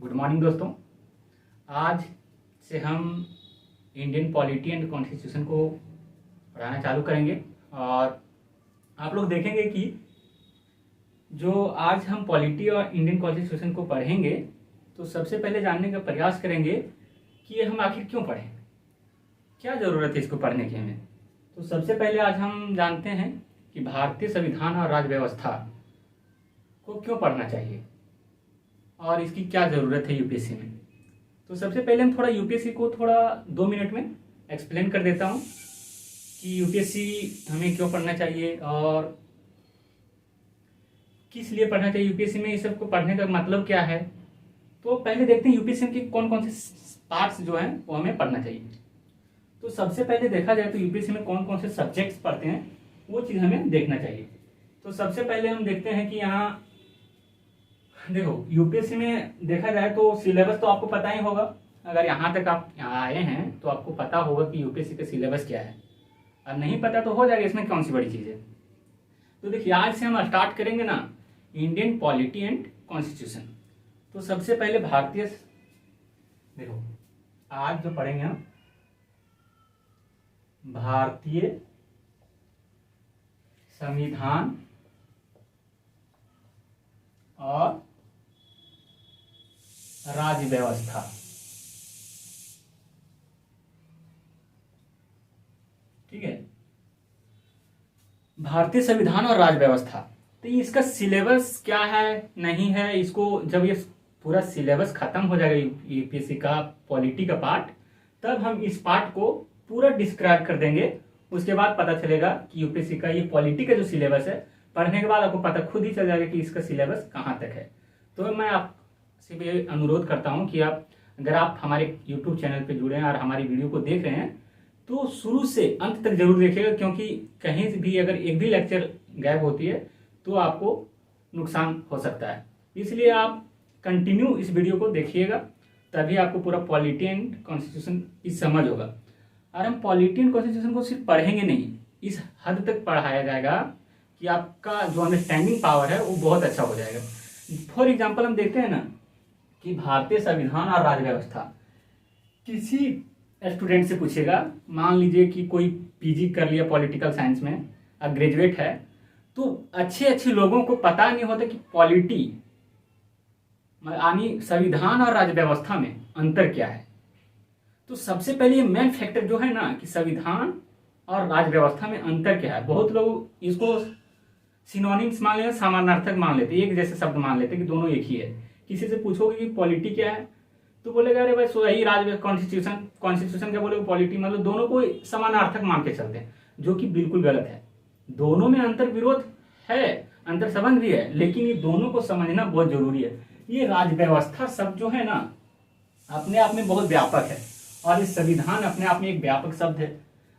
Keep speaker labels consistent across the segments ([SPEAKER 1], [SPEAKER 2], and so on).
[SPEAKER 1] Good morning दोस्तों। आज से हम इंडियन पॉलिटी एंड कॉन्स्टिट्यूशन को पढ़ाना चालू करेंगे और आप लोग देखेंगे कि जो आज हम पॉलिटी और इंडियन कॉन्स्टिट्यूशन को पढ़ेंगे तो सबसे पहले जानने का प्रयास करेंगे कि ये हम आखिर क्यों पढ़ें, क्या ज़रूरत है इसको पढ़ने की हमें। तो सबसे पहले आज हम जानते हैं कि भारतीय संविधान और राज्य व्यवस्था को क्यों पढ़ना चाहिए और इसकी क्या ज़रूरत है यूपीएससी में। तो सबसे पहले हम थोड़ा यूपीएससी को थोड़ा 2 मिनट में एक्सप्लेन कर देता हूँ कि यूपीएससी हमें क्यों पढ़ना चाहिए और किस लिए पढ़ना चाहिए, यूपीएससी में ये सब को पढ़ने का मतलब क्या है। तो पहले देखते हैं यूपीएससी के कौन कौन से पार्ट्स जो हैं वो हमें पढ़ना चाहिए। तो सबसे पहले देखा जाए तो यूपीएससी में कौन कौन से सब्जेक्ट्स पढ़ते हैं वो चीज़ हमें देखना चाहिए। तो सबसे पहले हम देखते हैं कि यहाँ देखो यूपीएससी में देखा जाए तो सिलेबस तो आपको पता ही होगा। अगर यहाँ तक आप यहाँ आए हैं तो आपको पता होगा कि यूपीएससी का सिलेबस क्या है, और नहीं पता तो हो जाएगा, इसमें कौन सी बड़ी चीज़ है। तो देखिए आज से हम स्टार्ट करेंगे ना इंडियन पॉलिटी एंड कॉन्स्टिट्यूशन। तो सबसे पहले भारतीय देखो आज जो पढ़ेंगे हम भारतीय संविधान और राज्य व्यवस्था। ठीक है, भारतीय संविधान और राज्य व्यवस्था। तो इसका सिलेबस क्या है नहीं है, इसको जब ये पूरा सिलेबस खत्म हो जाएगा यूपीएससी का पॉलिटी का पार्ट, तब हम इस पार्ट को पूरा डिस्क्राइब कर देंगे। उसके बाद पता चलेगा कि यूपीएससी का ये पॉलिटी का जो सिलेबस है, पढ़ने के बाद आपको पता खुद ही चल जाएगा कि इसका सिलेबस कहाँ तक है। तो मैं आपसे भी अनुरोध करता हूँ कि अगर आप हमारे यूट्यूब चैनल पे जुड़े हैं और हमारी वीडियो को देख रहे हैं तो शुरू से अंत तक जरूर देखिएगा, क्योंकि कहीं से भी अगर एक भी लेक्चर गायब होती है तो आपको नुकसान हो सकता है। इसलिए आप कंटिन्यू इस वीडियो को देखिएगा, तभी आपको पूरा पॉलिटी एंड कॉन्स्टिट्यूशन की समझ होगा। और हम पॉलिटी एंड कॉन्स्टिट्यूशन को सिर्फ पढ़ेंगे नहीं, इस हद तक पढ़ाया जाएगा कि आपका जो अंडरस्टैंडिंग पावर है वो बहुत अच्छा हो जाएगा। फॉर एग्जाम्पल हम देखते हैं ना कि भारतीय संविधान और राज्य व्यवस्था किसी स्टूडेंट से पूछेगा, मान लीजिए कि कोई पीजी कर लिया पॉलिटिकल साइंस में और ग्रेजुएट है, तो अच्छे लोगों को पता नहीं होता कि पॉलिटी यानी संविधान और राज्य व्यवस्था में अंतर क्या है। तो सबसे पहले ये मेन फैक्टर जो है ना कि संविधान और राज्य व्यवस्था में अंतर क्या है। बहुत लोग इसको सिनोनिम्स मान लेते, समानार्थक मान लेते, एक जैसे शब्द मान लेते कि दोनों एक ही है। किसी से पूछोगे कि पॉलिटी क्या है तो बोलेगा अरे भाई वही राज्य कॉन्स्टिट्यूशन क्या बोलेगा पॉलिटी, मतलब दोनों को समानार्थक मान के चलते हैं, जो कि बिल्कुल गलत है। दोनों में अंतर विरोध है, अंतर संबंध भी है, लेकिन ये दोनों को समझना बहुत जरूरी है। ये राज्य व्यवस्था शब्द जो है ना अपने आप में बहुत व्यापक है और ये संविधान अपने आप में एक व्यापक शब्द है।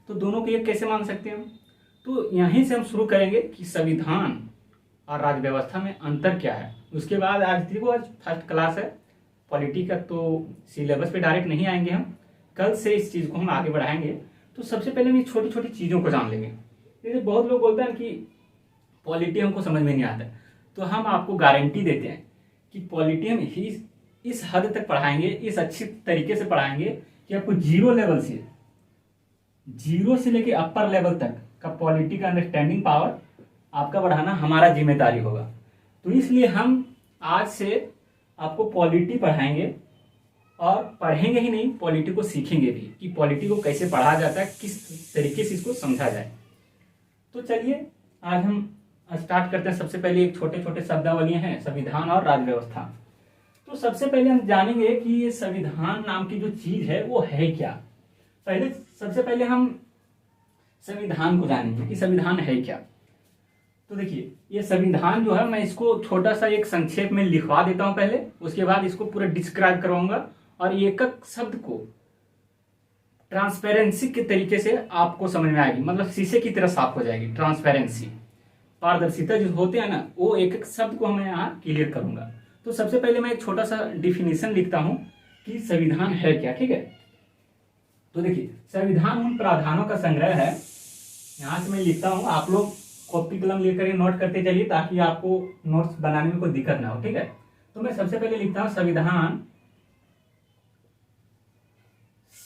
[SPEAKER 1] तो दोनों को एक कैसे मान सकते हैं हम। तो यहीं से हम शुरू करेंगे कि संविधान और राज्य व्यवस्था में अंतर क्या है। उसके बाद आज फर्स्ट क्लास है पॉलिटी का, तो सिलेबस पे डायरेक्ट नहीं आएंगे हम, कल से इस चीज़ को हम आगे बढ़ाएंगे। तो सबसे पहले हम छोटी छोटी चीज़ों को जान लेंगे। जैसे बहुत लोग बोलते हैं कि पॉलिटी हमको समझ में नहीं आता, तो हम आपको गारंटी देते हैं कि पॉलिटी हम इस हद तक पढ़ाएंगे, इस अच्छी तरीके से पढ़ाएंगे कि आपको जीरो से लेके अपर लेवल तक का पॉलिटी का अंडरस्टैंडिंग पावर आपका बढ़ाना हमारा जिम्मेदारी होगा। तो इसलिए हम आज से आपको पॉलिटी पढ़ाएंगे और पढ़ेंगे ही नहीं, पॉलिटी को सीखेंगे भी कि पॉलिटी को कैसे पढ़ा जाता है, किस तरीके से इसको समझा जाए। तो चलिए आज हम स्टार्ट करते हैं। सबसे पहले एक छोटे छोटे शब्दावलियां हैं संविधान और राज्य व्यवस्था। तो सबसे पहले हम जानेंगे कि ये संविधान नाम की जो चीज है वो है क्या। सबसे पहले हम संविधान को जानेंगे कि संविधान है क्या। तो देखिए ये संविधान जो है, मैं इसको छोटा सा एक संक्षेप में लिखवा देता हूं पहले, उसके बाद इसको पूरा डिस्क्राइब करवाऊंगा और एक एक शब्द को ट्रांसपेरेंसी के तरीके से आपको समझ में आएगी, मतलब शीशे की तरह साफ हो जाएगी। ट्रांसपेरेंसी, पारदर्शिता जो होते हैं ना, वो एक एक शब्द को मैं यहाँ क्लियर करूंगा। तो सबसे पहले मैं एक छोटा सा डिफिनीशन लिखता हूं कि संविधान है क्या। ठीक है, तो देखिए संविधान उन प्रावधानों का संग्रह है, यहां से मैं लिखता हूं, आप लोग कॉपी कलम लेकर नोट करते चलिए ताकि आपको नोट्स बनाने में कोई दिक्कत ना हो। ठीक है, तो मैं सबसे पहले लिखता हूँ संविधान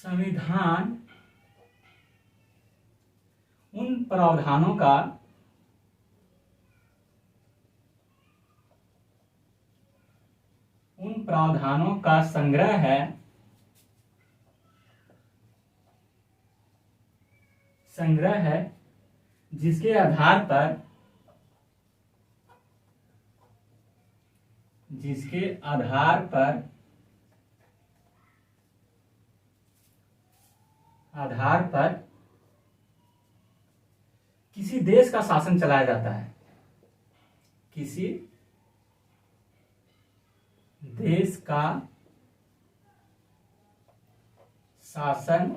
[SPEAKER 1] संविधान उन प्रावधानों का संग्रह है जिसके आधार पर किसी देश का शासन चलाया जाता है, किसी देश का शासन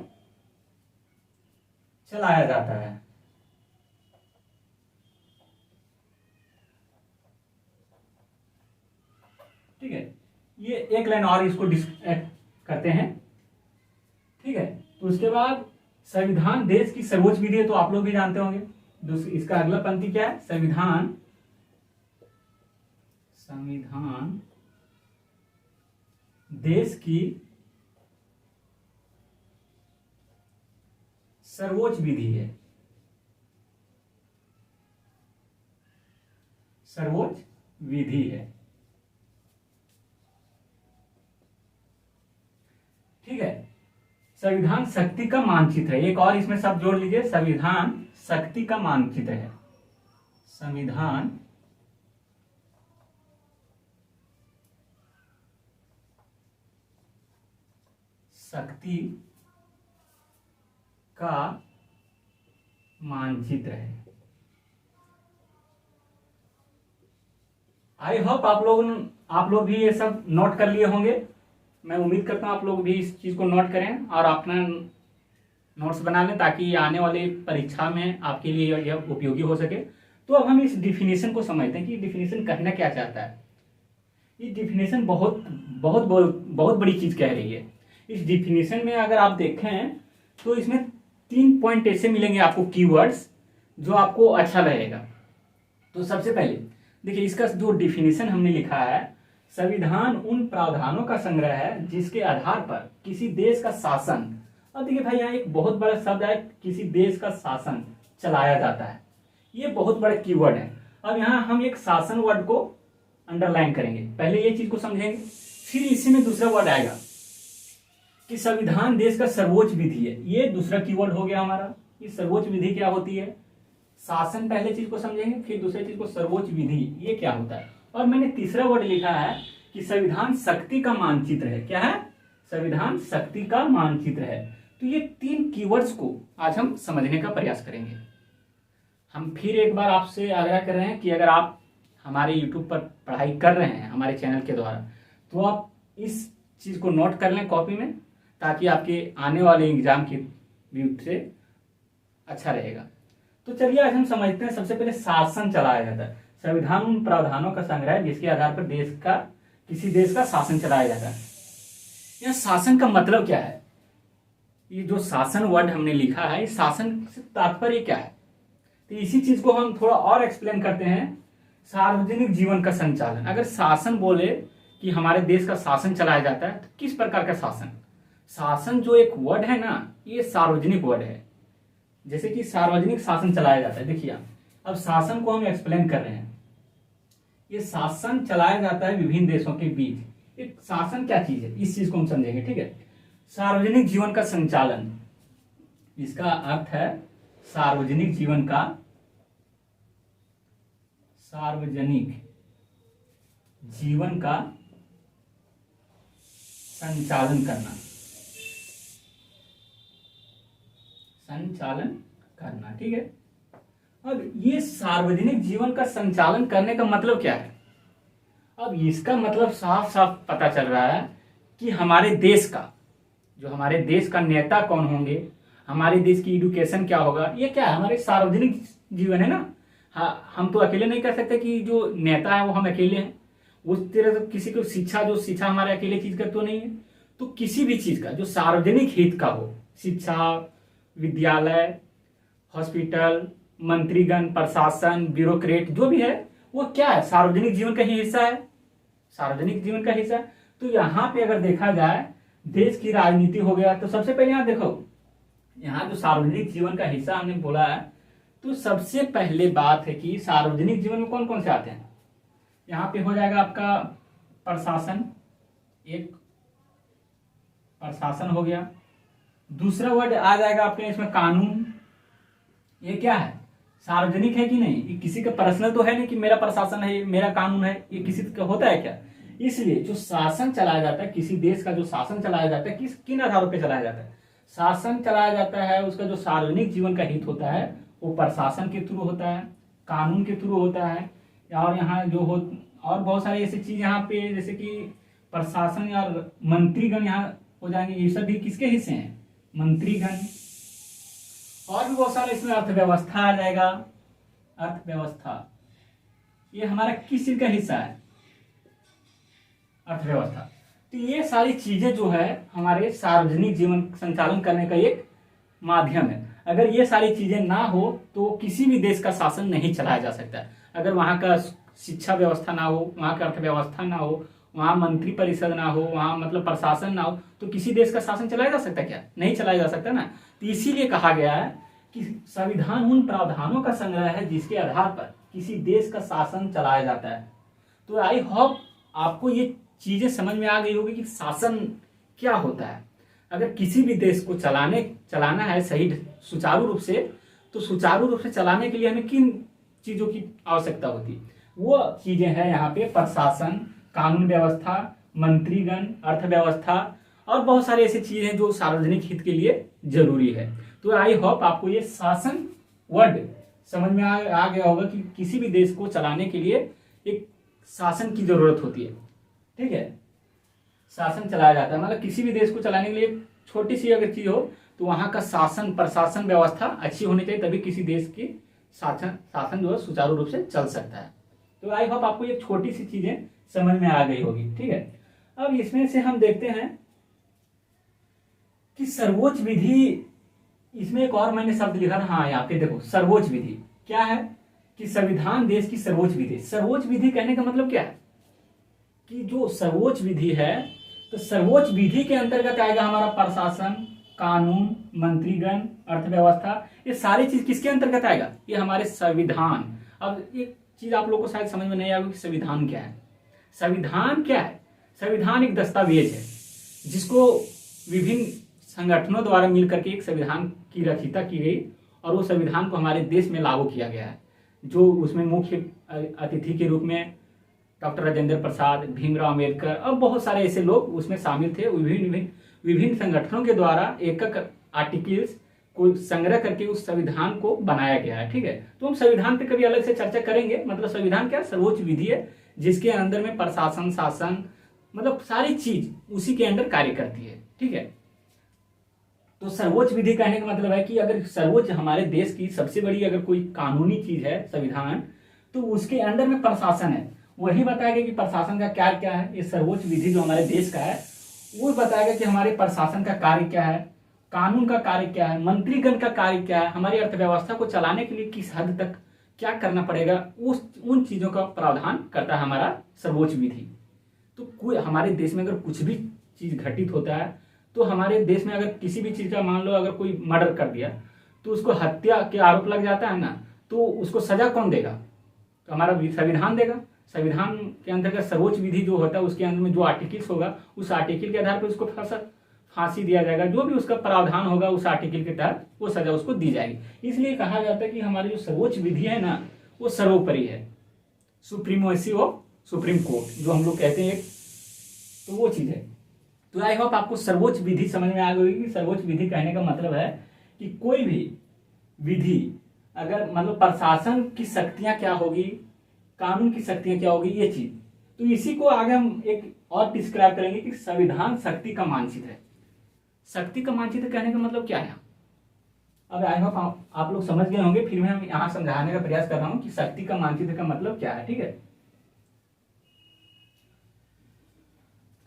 [SPEAKER 1] चलाया जाता है। ठीक है, ये एक लाइन और इसको करते हैं। ठीक है, तो उसके बाद संविधान देश की सर्वोच्च विधि है, तो आप लोग भी जानते होंगे। इसका अगला पंक्ति क्या है? संविधान देश की सर्वोच्च विधि है, सर्वोच्च विधि है। ठीक है, संविधान शक्ति का मानचित्र है। एक और इसमें शब्द जोड़ लीजिए, संविधान शक्ति का मानचित्र है। संविधान शक्ति का मानचित्र है। आई होप आप लोग भी ये सब नोट कर लिए होंगे। मैं उम्मीद करता हूं आप लोग भी इस चीज को नोट करें और अपना नोट्स बना लें, ताकि आने वाले परीक्षा में आपके लिए यह उपयोगी हो सके। तो अब हम इस डिफिनेशन को समझते हैं कि डिफिनेशन कहना क्या चाहता है। ये डिफिनेशन बहुत बहुत बहुत बड़ी चीज कह रही है। इस डिफिनेशन में अगर आप देखें तो इसमें 3 पॉइंट ऐसे मिलेंगे आपको, कीवर्ड्स, जो आपको अच्छा लगेगा। तो सबसे पहले देखिए, इसका जो डिफिनेशन हमने लिखा है, संविधान उन प्रावधानों का संग्रह है जिसके आधार पर किसी देश का शासन, अब देखिए भाई यहाँ एक बहुत बड़ा शब्द है, किसी देश का शासन चलाया जाता है। ये बहुत बड़ा कीवर्ड है। अब यहाँ हम एक शासन वर्ड को अंडरलाइन करेंगे, पहले ये चीज को समझेंगे, फिर इसी में दूसरा वर्ड आएगा कि संविधान देश का सर्वोच्च विधि है। ये दूसरा कीवर्ड हो गया हमारा। ये सर्वोच्च विधि क्या होती है? शासन, पहले चीज को समझेंगे, फिर दूसरी चीज को सर्वोच्च विधि ये क्या होता है। और मैंने तीसरा वर्ड लिखा है कि संविधान शक्ति का मानचित्र है। क्या है? संविधान शक्ति का मानचित्र है। तो ये 3 कीवर्ड्स को आज हम समझने का प्रयास करेंगे। हम फिर एक बार आपसे आग्रह कर रहे हैं कि अगर आप हमारे YouTube पर पढ़ाई कर रहे हैं हमारे चैनल के द्वारा, तो आप इस चीज को नोट कर लें कॉपी में, ताकि आपके आने वाले एग्जाम की व्यू से अच्छा रहेगा। तो चलिए आज हम समझते हैं। सबसे पहले शासन चलाया जाता है। संविधान उन प्रावधानों का संग्रह है जिसके आधार पर किसी देश का शासन चलाया जाता है। यह शासन का मतलब क्या है? ये जो शासन वर्ड हमने लिखा है, इस शासन से तात्पर्य क्या है? तो इसी चीज को हम थोड़ा और एक्सप्लेन करते हैं। सार्वजनिक जीवन का संचालन। अगर शासन बोले कि हमारे देश का शासन चलाया जाता है, तो किस प्रकार का शासन? शासन जो एक वर्ड है ना, ये सार्वजनिक वर्ड है। जैसे कि सार्वजनिक शासन चलाया जाता है। देखिए अब शासन को हम एक्सप्लेन कर रहे हैं। ये शासन चलाया जाता है विभिन्न देशों के बीच। एक शासन क्या चीज है, इस चीज को हम समझेंगे। ठीक है, सार्वजनिक जीवन का संचालन, इसका अर्थ है सार्वजनिक जीवन का संचालन करना। ठीक है, अब ये सार्वजनिक जीवन का संचालन करने का मतलब क्या है? अब इसका मतलब साफ साफ पता चल रहा है कि हमारे देश का नेता कौन होंगे, हमारे देश की एजुकेशन क्या होगा, ये क्या है? हमारे सार्वजनिक जीवन है ना। हाँ, हम तो अकेले नहीं कर सकते कि जो नेता है वो हम अकेले हैं। उस तरह से किसी को शिक्षा हमारे अकेले चीज का तो नहीं है। तो किसी भी चीज का जो सार्वजनिक हित का हो, शिक्षा, विद्यालय, हॉस्पिटल, मंत्रीगण, प्रशासन, ब्यूरोक्रेट, जो भी है वो क्या है? सार्वजनिक जीवन का ही हिस्सा है। सार्वजनिक जीवन का हिस्सा है। तो यहाँ पे अगर देखा जाए देश की राजनीति हो गया। तो सबसे पहले यहाँ देखो, यहाँ जो सार्वजनिक जीवन का हिस्सा हमने बोला है, तो सबसे पहले बात है कि सार्वजनिक जीवन में कौन कौन से आते हैं। यहाँ पे हो जाएगा आपका प्रशासन, एक प्रशासन हो गया। दूसरा वर्ड आ जाएगा आपके इसमें कानून। ये क्या है, सार्वजनिक है कि नहीं, ये किसी का पर्सनल तो है नहीं कि मेरा प्रशासन है, ये मेरा कानून है, ये किसी का होता है क्या। इसलिए जो शासन चलाया जाता है, किसी देश का जो शासन चलाया जाता है, किन आधारों पर चलाया जाता है। शासन चलाया जाता है, उसका जो सार्वजनिक जीवन का हित होता है वो प्रशासन के थ्रू होता है, कानून के थ्रू होता है। और यहाँ जो हो और बहुत सारी ऐसी चीज यहाँ पे, जैसे कि प्रशासन या मंत्रीगण यहाँ हो जाएंगे, ये सब भी किसके हिस्से हैं, मंत्रीगण। और भी बहुत सारे इसमें अर्थव्यवस्था आ जाएगा। अर्थव्यवस्था ये हमारा किस चीज का हिस्सा है, अर्थव्यवस्था। तो ये सारी चीजें जो है हमारे सार्वजनिक जीवन संचालन करने का एक माध्यम है। अगर ये सारी चीजें ना हो तो किसी भी देश का शासन नहीं चलाया जा सकता। अगर वहां का शिक्षा व्यवस्था ना हो, वहां का अर्थव्यवस्था ना हो, वहां मंत्री परिषद ना हो, वहां मतलब प्रशासन ना हो, तो किसी देश का शासन चलाया जा सकता है क्या, नहीं चलाया जा सकता ना। तो इसीलिए कहा गया है कि संविधान उन प्रावधानों का संग्रह है जिसके आधार पर किसी देश का शासन चलाया जाता है। तो आई होप आपको ये चीजें समझ में आ गई होगी कि शासन क्या होता है। अगर किसी भी देश को चलाना है सही सुचारू रूप से, तो सुचारू रूप से चलाने के लिए हमें किन चीजों की आवश्यकता होती है, वो चीजें हैं यहाँ पे प्रशासन, कानून व्यवस्था, मंत्रीगण, अर्थव्यवस्था और बहुत सारी ऐसी चीजें हैं जो सार्वजनिक हित के लिए जरूरी है। तो आई होप आपको ये शासन वर्ड समझ में आ गया होगा कि किसी भी देश को चलाने के लिए एक शासन की जरूरत होती है। ठीक है, शासन चलाया जाता है, मतलब किसी भी देश को चलाने के लिए छोटी सी अगर चीज हो तो वहां का शासन प्रशासन व्यवस्था अच्छी होनी चाहिए, तभी किसी देश की शासन जो है सुचारू रूप से चल सकता है। तो आई होप आपको ये छोटी सी चीजें समझ में आ गई होगी। ठीक है, अब इसमें से हम देखते हैं कि सर्वोच्च विधि, इसमें एक और मैंने शब्द लिखा था, हाँ यहाँ पे देखो सर्वोच्च विधि क्या है कि संविधान देश की सर्वोच्च विधि। सर्वोच्च विधि कहने का मतलब क्या है कि जो सर्वोच्च विधि है, तो सर्वोच्च विधि के अंतर्गत आएगा हमारा प्रशासन, कानून, मंत्रीगण, अर्थव्यवस्था। ये सारी चीज किसके अंतर्गत आएगा, ये हमारे संविधान। अब एक चीज आप लोग को शायद समझ में नहीं आएगी कि संविधान क्या है। संविधान क्या है, संविधान एक दस्तावेज है जिसको विभिन्न संगठनों द्वारा मिलकर के एक संविधान की रचयिता की गई और वो संविधान को हमारे देश में लागू किया गया है। जो उसमें मुख्य अतिथि के रूप में डॉक्टर राजेंद्र प्रसाद, भीमराव अम्बेडकर और बहुत सारे ऐसे लोग उसमें शामिल थे। विभिन्न संगठनों के द्वारा एक आर्टिकल्स को संग्रह करके उस संविधान को बनाया गया है। ठीक है, तो हम संविधान पे कभी अलग से चर्चा करेंगे। मतलब संविधान क्या, सर्वोच्च विधि है जिसके अंदर में प्रशासन, शासन, मतलब सारी चीज उसी के अंदर कार्य करती है। ठीक है, तो सर्वोच्च विधि कहने का मतलब है कि अगर सर्वोच्च हमारे देश की सबसे बड़ी अगर कोई कानूनी चीज है संविधान, तो उसके अंदर में प्रशासन है। वही बताएगा कि प्रशासन का क्या क्या है। ये सर्वोच्च विधि जो हमारे देश का है वो बताएगा कि हमारे प्रशासन का कार्य क्या है, कानून का कार्य क्या है, मंत्रीगण का कार्य क्या है, हमारी अर्थव्यवस्था को चलाने के लिए किस हद तक क्या करना पड़ेगा, उन चीजों का प्रावधान करता है हमारा सर्वोच्च विधि। तो कोई हमारे देश में अगर कुछ भी चीज घटित होता है, तो हमारे देश में अगर किसी भी चीज का मान लो अगर कोई मर्डर कर दिया तो उसको हत्या के आरोप लग जाता है ना, तो उसको सजा कौन देगा, तो हमारा संविधान देगा। संविधान के अंतर्गत सर्वोच्च विधि जो होता है उसके अंदर में जो आर्टिकल्स होगा उस आर्टिकल के आधार पर उसको फांसी दिया जाएगा। जो भी उसका प्रावधान होगा उस आर्टिकल के तहत वो सजा उसको दी जाएगी। इसलिए कहा जाता है कि हमारी जो सर्वोच्च विधि है ना वो सर्वोपरि है, सुप्रीमोसी ऑफ सुप्रीम कोर्ट जो हम लोग कहते हैं, तो वो चीज है। तो आई होप आपको सर्वोच्च विधि समझ में आ गई कि सर्वोच्च विधि कहने का मतलब है कि कोई भी विधि अगर मतलब प्रशासन की शक्तियां क्या होगी, कानून की शक्तियां क्या होगी, ये चीज। तो इसी को आगे हम एक और डिस्क्राइब करेंगे कि संविधान शक्ति का मानचित्र है। शक्ति का मानचित्र कहने का मतलब क्या है। अब आई होप आप लोग समझ गए होंगे, फिर मैं यहाँ समझाने का प्रयास कर रहा हूँ कि शक्ति का मानचित्र का मतलब क्या है। ठीक है,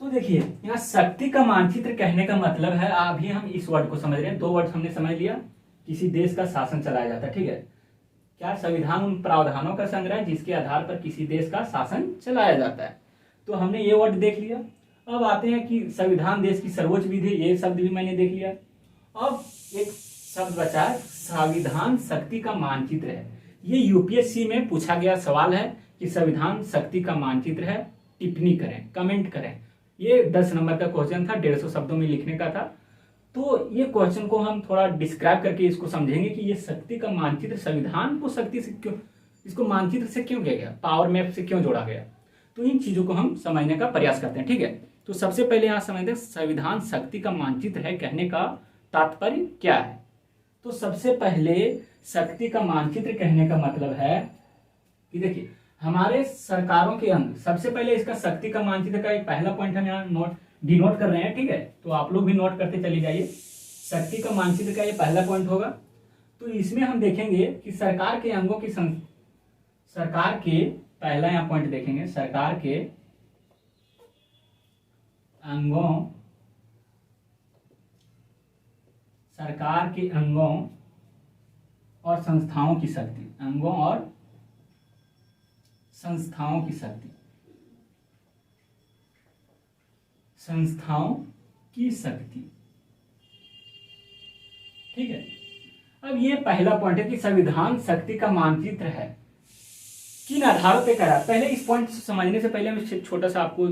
[SPEAKER 1] तो देखिए यहाँ शक्ति का मानचित्र कहने का मतलब है, अभी हम इस वर्ड को समझ रहे हैं। दो वर्ड हमने समझ लिया, किसी देश का शासन चलाया जाता है। ठीक है, क्या संविधान उन प्रावधानों का संग्रह जिसके आधार पर किसी देश का शासन चलाया जाता है। तो हमने ये वर्ड देख लिया। अब आते हैं कि संविधान देश की सर्वोच्च विधि, ये शब्द भी मैंने देख लिया। अब एक शब्द बचा है, संविधान शक्ति का मानचित्र है। ये यूपीएससी में पूछा गया सवाल है कि संविधान शक्ति का मानचित्र है, टिप्पणी करें, कमेंट करें। ये 10 नंबर का क्वेश्चन था, 150 शब्दों में लिखने का था। तो ये क्वेश्चन को हम थोड़ा डिस्क्राइब करके इसको समझेंगे कि ये शक्ति का मानचित्र, संविधान को शक्ति से क्यों, इसको मानचित्र से क्यों किया गया, पावर मैप से क्यों जोड़ा गया। तो इन चीजों को हम समझने का प्रयास करते हैं, ठीक है। तो सबसे पहले यहाँ समझते हैं संविधान शक्ति का मानचित्र है कहने का तात्पर्य क्या है। तो सबसे पहले शक्ति का मानचित्र कहने का मतलब है कि देखिए हमारे सरकारों के अंग, सबसे पहले इसका शक्ति का मानचित्र का एक पहला पॉइंट हम यहाँ डिनोट कर रहे हैं, ठीक है। तो आप लोग भी नोट करते चले जाइए। शक्ति का मानचित्र का ये पहला पॉइंट होगा। तो इसमें हम देखेंगे कि सरकार के अंगों की सरकार के, पहला यहाँ पॉइंट देखेंगे, सरकार के अंगों और संस्थाओं की शक्ति, अंगों और संस्थाओं की शक्ति, संस्थाओं की शक्ति, ठीक है। अब ये पहला पॉइंट है कि संविधान शक्ति का मानचित्र है, किन आधारों पे करा। पहले इस पॉइंट समझने से पहले मैं छोटा सा आपको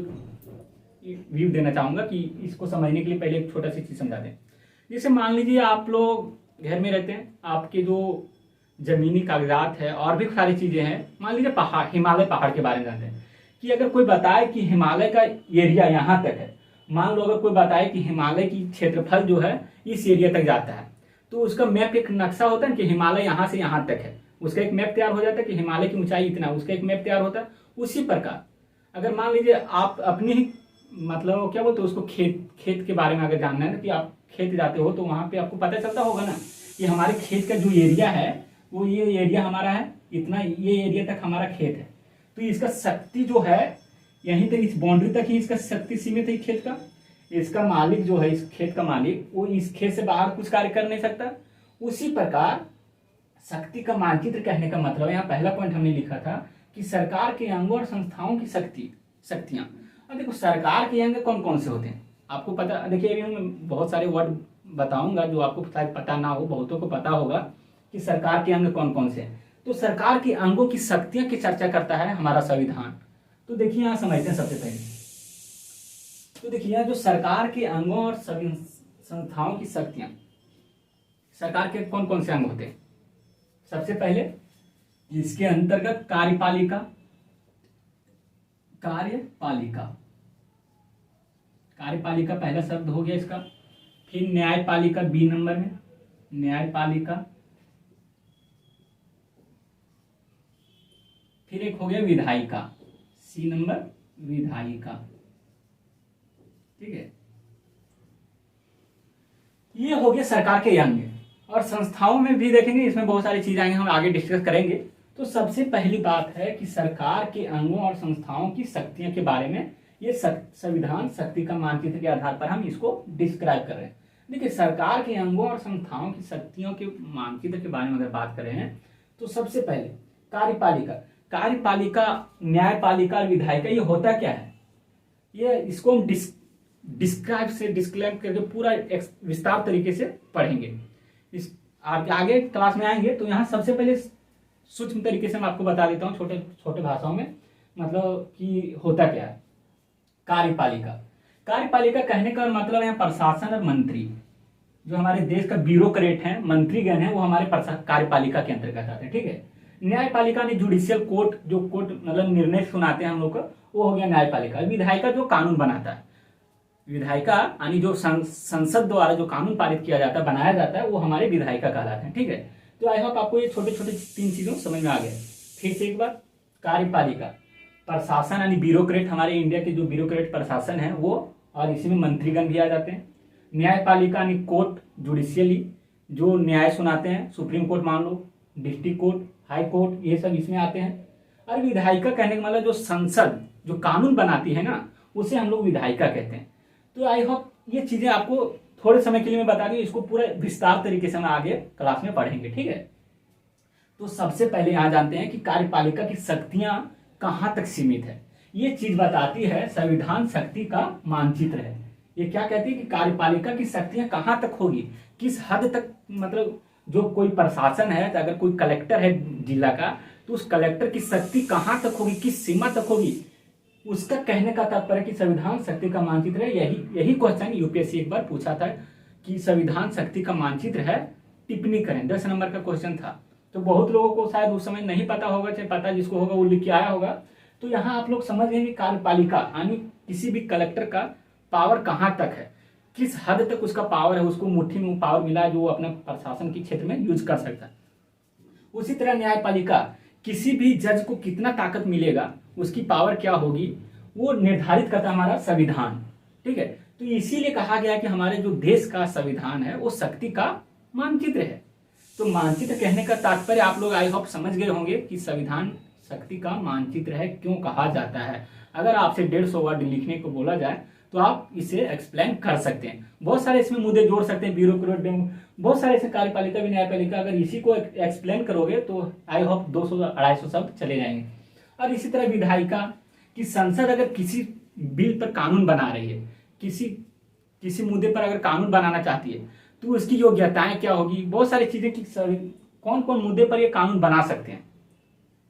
[SPEAKER 1] व्यू देना चाहूंगा कि इसको समझने के लिए पहले एक छोटा सी चीज समझा दें। जैसे मान लीजिए आप लोग घर में रहते हैं, आपके जो जमीनी कागजात है और भी सारी चीजें हैं, मान लीजिए पहाड़, हिमालय पहाड़ के बारे में जानते हैं कि अगर कोई बताए कि हिमालय का एरिया यहाँ तक है, मान लो अगर कोई बताए कि हिमालय की क्षेत्रफल जो है इस एरिया तक जाता है, तो उसका मैप, एक नक्शा होता है कि हिमालय यहाँ से यहाँ तक है, उसका एक मैप तैयार हो जाता है कि हिमालय की ऊंचाई इतना, उसका एक मैप तैयार होता है। उसी प्रकार अगर मान लीजिए आप अपनी ही मतलब क्या बोलते हैं उसको, खेत के बारे में अगर जानना है कि आप खेत जाते हो तो वहां पे आपको पता चलता होगा ना कि हमारे खेत का जो एरिया है वो ये एरिया हमारा है, इतना ये एरिया तक हमारा खेत है। तो इसका शक्ति जो है यहीं तक, इस बाउंड्री तक ही इसका शक्ति सीमित है खेत का। इसका मालिक जो है, इस खेत का मालिक, वो इस खेत से बाहर कुछ कार्य कर नहीं सकता। उसी प्रकार शक्ति का मानचित्र कहने का मतलब, यहाँ पहला पॉइंट हमने लिखा था कि सरकार के अंगों और संस्थाओं की शक्तियां। अब देखो सरकार के अंग कौन कौन से होते हैं आपको पता, देखिए अभी मैं बहुत सारे वर्ड बताऊंगा जो आपको शायद पता ना हो, बहुतों को पता होगा कि सरकार के अंग कौन कौन से हैं। तो सरकार के अंगों की शक्तियां की चर्चा करता है हमारा संविधान। तो देखिए यहाँ समझते हैं सबसे पहले, तो देखिए यहाँ जो सरकार के अंगों और संस्थाओं की शक्तियां, सरकार के कौन कौन से अंग होते हैं। सबसे पहले इसके अंतर्गत कार्यपालिका, कार्यपालिका पहला शब्द हो गया इसका। फिर न्यायपालिका बी नंबर में, न्यायपालिका। फिर एक हो गया विधायिका, सी नंबर, विधायिका, ठीक है। ये हो गया सरकार के अंग। और संस्थाओं में भी देखेंगे, इसमें बहुत सारी चीजें आएंगे, हम आगे डिस्कस करेंगे। तो सबसे पहली बात है कि सरकार के अंगों और संस्थाओं की शक्तियों के बारे में ये संविधान शक्ति का मानचित्र के आधार पर हम इसको डिस्क्राइब कर रहे हैं। देखिए सरकार के अंगों और संस्थाओं की शक्तियों के मानचित्र के बारे में अगर बात कर रहे हैं तो सबसे पहले कार्यपालिका, न्यायपालिका और विधायिका, ये होता क्या है, ये इसको हम डिस्क्राइब करके पूरा विस्तार तरीके से पढ़ेंगे। इस आगे क्लास में आएंगे तो यहाँ सबसे पहले सूक्ष्म तरीके से मैं आपको बता देता हूँ, छोटे छोटे भाषाओं में, मतलब कि होता क्या है। कार्यपालिका कहने का मतलब है प्रशासन और मंत्री, जो हमारे देश का ब्यूरोक्रेट हैं, मंत्रीगण हैं, वो हमारे कार्यपालिका के अंतर्गत आते हैं, ठीक है। न्यायपालिका ने जुडिशियल कोर्ट, जो कोर्ट मतलब निर्णय सुनाते हैं हम लोग को, वो हो गया न्यायपालिका। विधायिका जो कानून बनाता है, विधायिका यानी जो संसद द्वारा जो कानून पारित किया जाता है, बनाया जाता है, वो हमारे विधायिका कहलाते हैं, ठीक है। तो आई होप आपको ये छोटे छोटे 3 चीजों समझ में आ गए। फिर से एक बार, कार्यपालिका प्रशासन यानी ब्यूरोक्रेट, हमारे इंडिया के जो ब्यूरोक्रेट प्रशासन है वो, और इसी में मंत्रीगण भी आ जाते हैं। न्यायपालिका यानी कोर्ट, जुडिशियली, जो न्याय सुनाते हैं, सुप्रीम कोर्ट मान लो, डिस्ट्रिक्ट कोर्ट, हाई कोर्ट, ये सब इसमें आते हैं। और विधायिका कहने का मतलब जो संसद जो कानून बनाती है ना, उसे हम लोग विधायिका कहते हैं। तो आई होप ये चीजें आपको थोड़े समय के लिए मैं बता दी, इसको पूरा विस्तार तरीके से हम आगे क्लास में पढ़ेंगे, ठीक है। तो सबसे पहले यहां जानते हैं कि कार्यपालिका की शक्तियां कहां तक सीमित है, ये चीज बताती है संविधान शक्ति का मानचित्र है। ये क्या कहती है कि कार्यपालिका की शक्तियां कहाँ तक होगी, किस हद तक, मतलब जो कोई प्रशासन है, तो अगर कोई कलेक्टर है जिला का, तो उस कलेक्टर की शक्ति कहाँ तक होगी, किस सीमा तक होगी, उसका कहने का तात्पर्य कि संविधान शक्ति का मानचित्र है। यही क्वेश्चन यूपीएससी एक बार पूछा था कि संविधान शक्ति का मानचित्र है, टिप्पणी करें। 10 नंबर का क्वेश्चन था। तो बहुत लोगों को शायद उस समय नहीं पता होगा, चाहे पता जिसको होगा वो लिख के आया होगा। तो यहाँ आप लोग समझ गए कि कार्यपालिका यानी किसी भी कलेक्टर का पावर कहाँ तक है, किस हद तक उसका पावर है, उसको मुट्ठी में पावर मिला है जो वो अपने प्रशासन के क्षेत्र में यूज कर सकता है। उसी तरह न्यायपालिका, किसी भी जज को कितना ताकत मिलेगा, उसकी पावर क्या होगी, वो निर्धारित करता है हमारा संविधान। ठीक है, तो इसीलिए कहा गया कि हमारे जो देश का संविधान है वो शक्ति का मानचित्र है। तो मानचित्र कहने का तात्पर्य आप लोग आई होप समझ गए होंगे कि संविधान शक्ति का मानचित्र है, क्यों कहा जाता है। अगर आपसे 150 वर्ड लिखने को बोला जाए तो आप इसे एक्सप्लेन कर सकते हैं। बहुत सारे इसमें मुद्दे जोड़ सकते हैं, ब्यूरोक्रेट, बहुत सारे ऐसे कार्यपालिका भी न्यायपालिका, अगर इसी को एक्सप्लेन करोगे तो आई होप 200-250 शब्द चले जाएंगे। और इसी तरह विधायिका कि संसद अगर किसी बिल पर कानून बना रही है, किसी मुद्दे पर अगर कानून बनाना चाहती है, तो उसकी योग्यताएं क्या होगी, बहुत सारी चीजें कि कौन कौन मुद्दे पर ये कानून बना सकते हैं,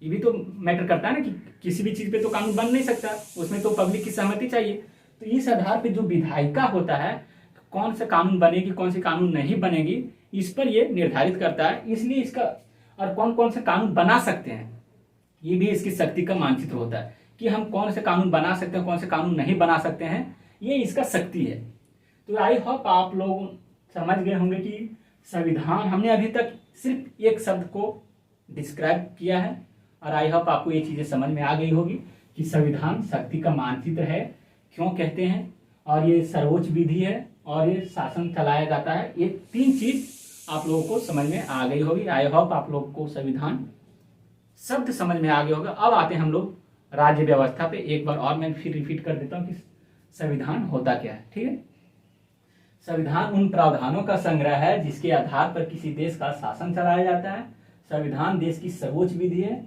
[SPEAKER 1] ये भी तो मैटर करता है ना। कि किसी भी चीज पे तो कानून बन नहीं सकता, उसमें तो पब्लिक की सहमति चाहिए। तो इस आधार पे जो विधायिका होता है, कौन सा कानून बनेगी, कौन से कानून नहीं बनेगी, इस पर ये निर्धारित करता है। इसलिए इसका, और कौन कौन से कानून बना सकते हैं, ये भी इसकी शक्ति का मानचित्र होता है कि हम कौन से कानून बना सकते हैं, कौन से कानून नहीं बना सकते हैं, ये इसका शक्ति है। तो आई होप आप लोग समझ गए होंगे कि संविधान, हमने अभी तक सिर्फ एक शब्द को डिस्क्राइब किया है, और आई होप आपको ये चीजें समझ में आ गई होगी कि संविधान शक्ति का मानचित्र है, क्यों कहते हैं, और ये सर्वोच्च विधि है, और ये शासन चलाया जाता है। ये 3 चीज आप लोगों को समझ में आ गई होगी। आई होप आप लोगों को संविधान शब्द समझ में आ गया होगा। अब आते हैं हम लोग राज्य व्यवस्था पे। एक बार और मैं फिर रिपीट कर देता हूँ कि संविधान होता क्या है। ठीक है, संविधान उन प्रावधानों का संग्रह है जिसके आधार पर किसी देश का शासन चलाया जाता है। संविधान देश की सर्वोच्च विधि है।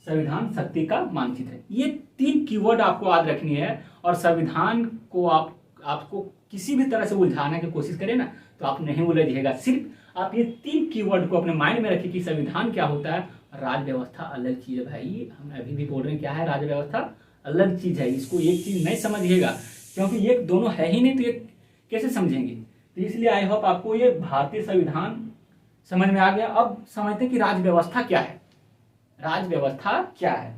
[SPEAKER 1] संविधान शक्ति का मानचित्र है। ये 3 कीवर्ड आपको याद रखनी है, और संविधान को आपको किसी भी तरह से उलझाने की कोशिश करें ना, तो आप नहीं उलझिएगा। सिर्फ आप ये 3 कीवर्ड को अपने माइंड में रखिए कि संविधान क्या होता है, राज्य व्यवस्था अलग चीज है। भाई हम अभी भी बोल रहे हैं क्या है, राज्य व्यवस्था अलग चीज है। इसको एक चीज नहीं समझिएगा, क्योंकि ये दोनों है ही नहीं, तो ये कैसे समझेंगे। तो इसलिए आई होप आपको ये भारतीय संविधान समझ में आ गया। अब समझते हैं कि राज्य व्यवस्था क्या है। राज्य व्यवस्था क्या है,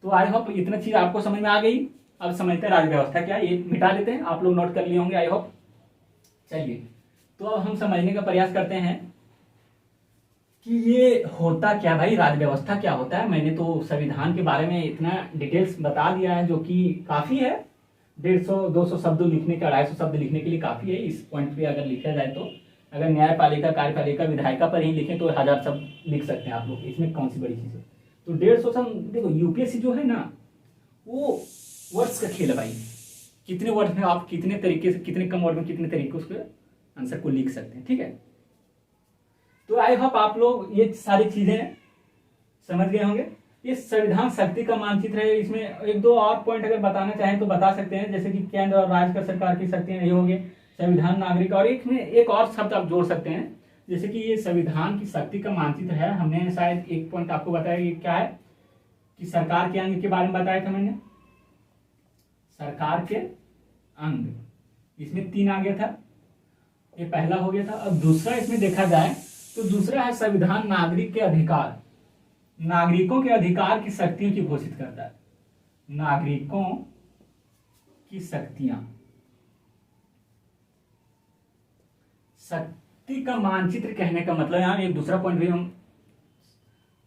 [SPEAKER 1] तो आई होप इतना चीज आपको समझ में आ गई। अब समझते हैं राज्य व्यवस्था क्या है, ये मिटा लेते हैं, आप लोग नोट कर लिए होंगे आई होप। चलिए, तो अब हम समझने का प्रयास करते हैं कि ये होता क्या भाई, राज्य व्यवस्था क्या होता है। मैंने तो संविधान के बारे में इतना डिटेल्स बता दिया है, जो कि काफी है। 150-200 शब्द लिखने के, 250 शब्द लिखने के लिए काफी है। इस पॉइंट पे अगर लिखा जाए तो, अगर न्यायपालिका, कार्यपालिका, विधायिका पर ही लिखें तो 1000 शब्द लिख सकते हैं आप लोग। इसमें कौन सी बड़ी चीज है। तो 150 शब्द, देखो यूपीएससी जो है ना, वो वर्ड्स का खेल है भाई। कितने वर्ड में आप कितने तरीके से, कितने कम वर्ड में कितने तरीके उसके आंसर को लिख सकते हैं। ठीक है, तो आई होप आप लोग ये सारी चीजें समझ गए होंगे। ये संविधान शक्ति का मानचित्र है। इसमें 1-2 और पॉइंट अगर बताना चाहें तो बता सकते हैं, जैसे कि केंद्र और राज्य का सरकार की शक्तियां ये होंगे, संविधान, नागरिक, और एक और शब्द आप जोड़ सकते हैं, जैसे कि ये संविधान की शक्ति का मानचित्र है। हमने शायद एक पॉइंट आपको बताया, ये क्या है कि सरकार के अंग के बारे में बताया था मैंने, सरकार के अंग, इसमें 3 आ गया था, ये पहला हो गया था। अब दूसरा इसमें देखा जाए तो दूसरा है संविधान नागरिक के अधिकार, नागरिकों के अधिकार की शक्तियों की घोषित करता है। नागरिकों की शक्तियां, शक्ति का मानचित्र कहने का मतलब, यहाँ एक दूसरा पॉइंट भी हम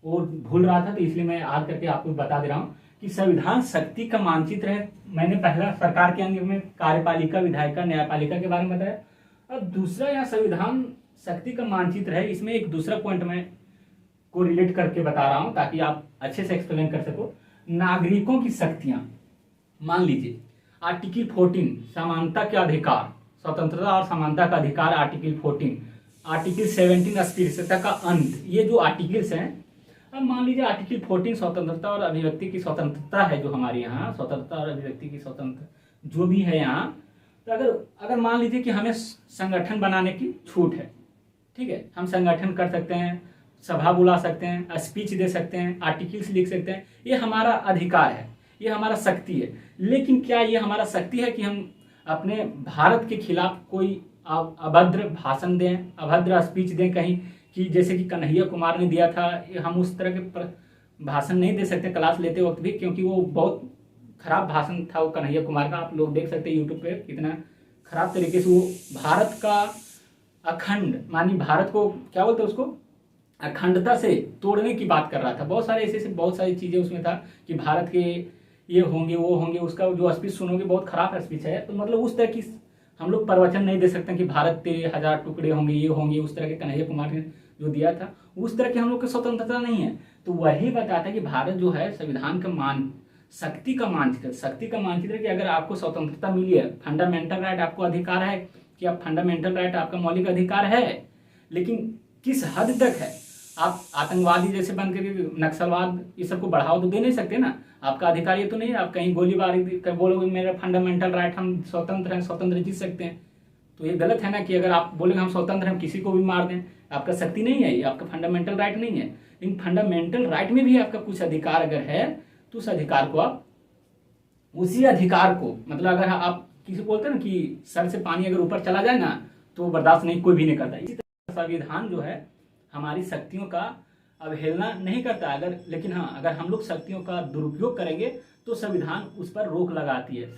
[SPEAKER 1] वो भूल रहा था, तो इसलिए मैं याद करके आपको बता दे रहा हूं कि संविधान शक्ति का मानचित्र है। मैंने पहला सरकार के अंग में कार्यपालिका, विधायिका, न्यायपालिका के बारे में बताया। अब दूसरा यहाँ संविधान शक्ति का मानचित्र है, इसमें एक दूसरा पॉइंट मैं को रिलेट करके बता रहा हूं ताकि आप अच्छे से एक्सप्लेन कर सको। नागरिकों की शक्तियां, मान लीजिए आर्टिकल 14 समानता के अधिकार, स्वतंत्रता और समानता का अधिकार, आर्टिकल 14, आर्टिकल 17 अस्पृश्यता का अंत। ये जो आर्टिकल्स हैं, अब मान लीजिए आर्टिकल 14 स्वतंत्रता और अभिव्यक्ति की स्वतंत्रता है जो हमारे यहाँ, स्वतंत्रता और अभिव्यक्ति की स्वतंत्र जो भी है यहाँ, तो अगर अगर मान लीजिए कि हमें संगठन बनाने की छूट है, ठीक है, हम संगठन कर सकते हैं, सभा बुला सकते हैं, स्पीच दे सकते हैं, आर्टिकल्स लिख सकते हैं, ये हमारा अधिकार है, ये हमारा शक्ति है। लेकिन क्या ये हमारा शक्ति है कि हम अपने भारत के खिलाफ कोई अभद्र भाषण दें, अभद्र स्पीच दें कहीं, कि जैसे कि कन्हैया कुमार ने दिया था, हम उस तरह के भाषण नहीं दे सकते क्लास लेते वक्त भी, क्योंकि वो बहुत खराब भाषण था वो कन्हैया कुमार का। आप लोग देख सकते हैं यूट्यूब पे कितना खराब तरीके से वो भारत का अखंड, मानी भारत को क्या बोलते हैं उसको, अखंडता से तोड़ने की बात कर रहा था। बहुत सारे ऐसे बहुत सारी चीजें उसमें था कि भारत के ये होंगे वो होंगे, उसका जो स्पीच सुनोगे बहुत खराब स्पीच है। तो मतलब उस तरह की हम लोग प्रवचन नहीं दे सकते कि भारत के 1000 टुकड़े होंगे, ये होंगे, उस तरह के कन्हैया कुमार ने जो दिया था उस तरह की हम लोग की स्वतंत्रता नहीं है। तो वही बताता है कि भारत जो है संविधान का शक्ति का मानचित्र कि अगर आपको स्वतंत्रता मिली है, फंडामेंटल राइट, आपको अधिकार है कि आप फंडामेंटल राइट आपका मौलिक अधिकार है, लेकिन किस हद तक है। आप आतंकवादी जैसे बन करके नक्सलवाद ये सबको बढ़ावा तो दे नहीं सकते ना, आपका अधिकार ये तो नहीं है आप कहीं गोलीबारी कर बोलोगे मेरा फंडामेंटल राइट, हम स्वतंत्र हैं, स्वतंत्र जी सकते हैं। तो ये गलत है ना कि अगर आप बोलेंगे हम स्वतंत्र हैं, किसी को भी मार दें, आपका शक्ति नहीं है, ये आपका फंडामेंटल राइट नहीं है। लेकिन फंडामेंटल राइट में भी आपका कुछ अधिकार अगर है तो उस अधिकार को आप, उसी अधिकार को, मतलब अगर आप किसी बोलते हैं ना कि सर से पानी अगर ऊपर चला जाए ना तो बर्दाश्त नहीं, कोई भी नहीं करता। इसी तरह संविधान जो है हमारी शक्तियों का अवहेलना नहीं करता, अगर लेकिन हाँ अगर हम लोग शक्तियों का दुरुपयोग करेंगे तो संविधान उस पर रोक लगाती है,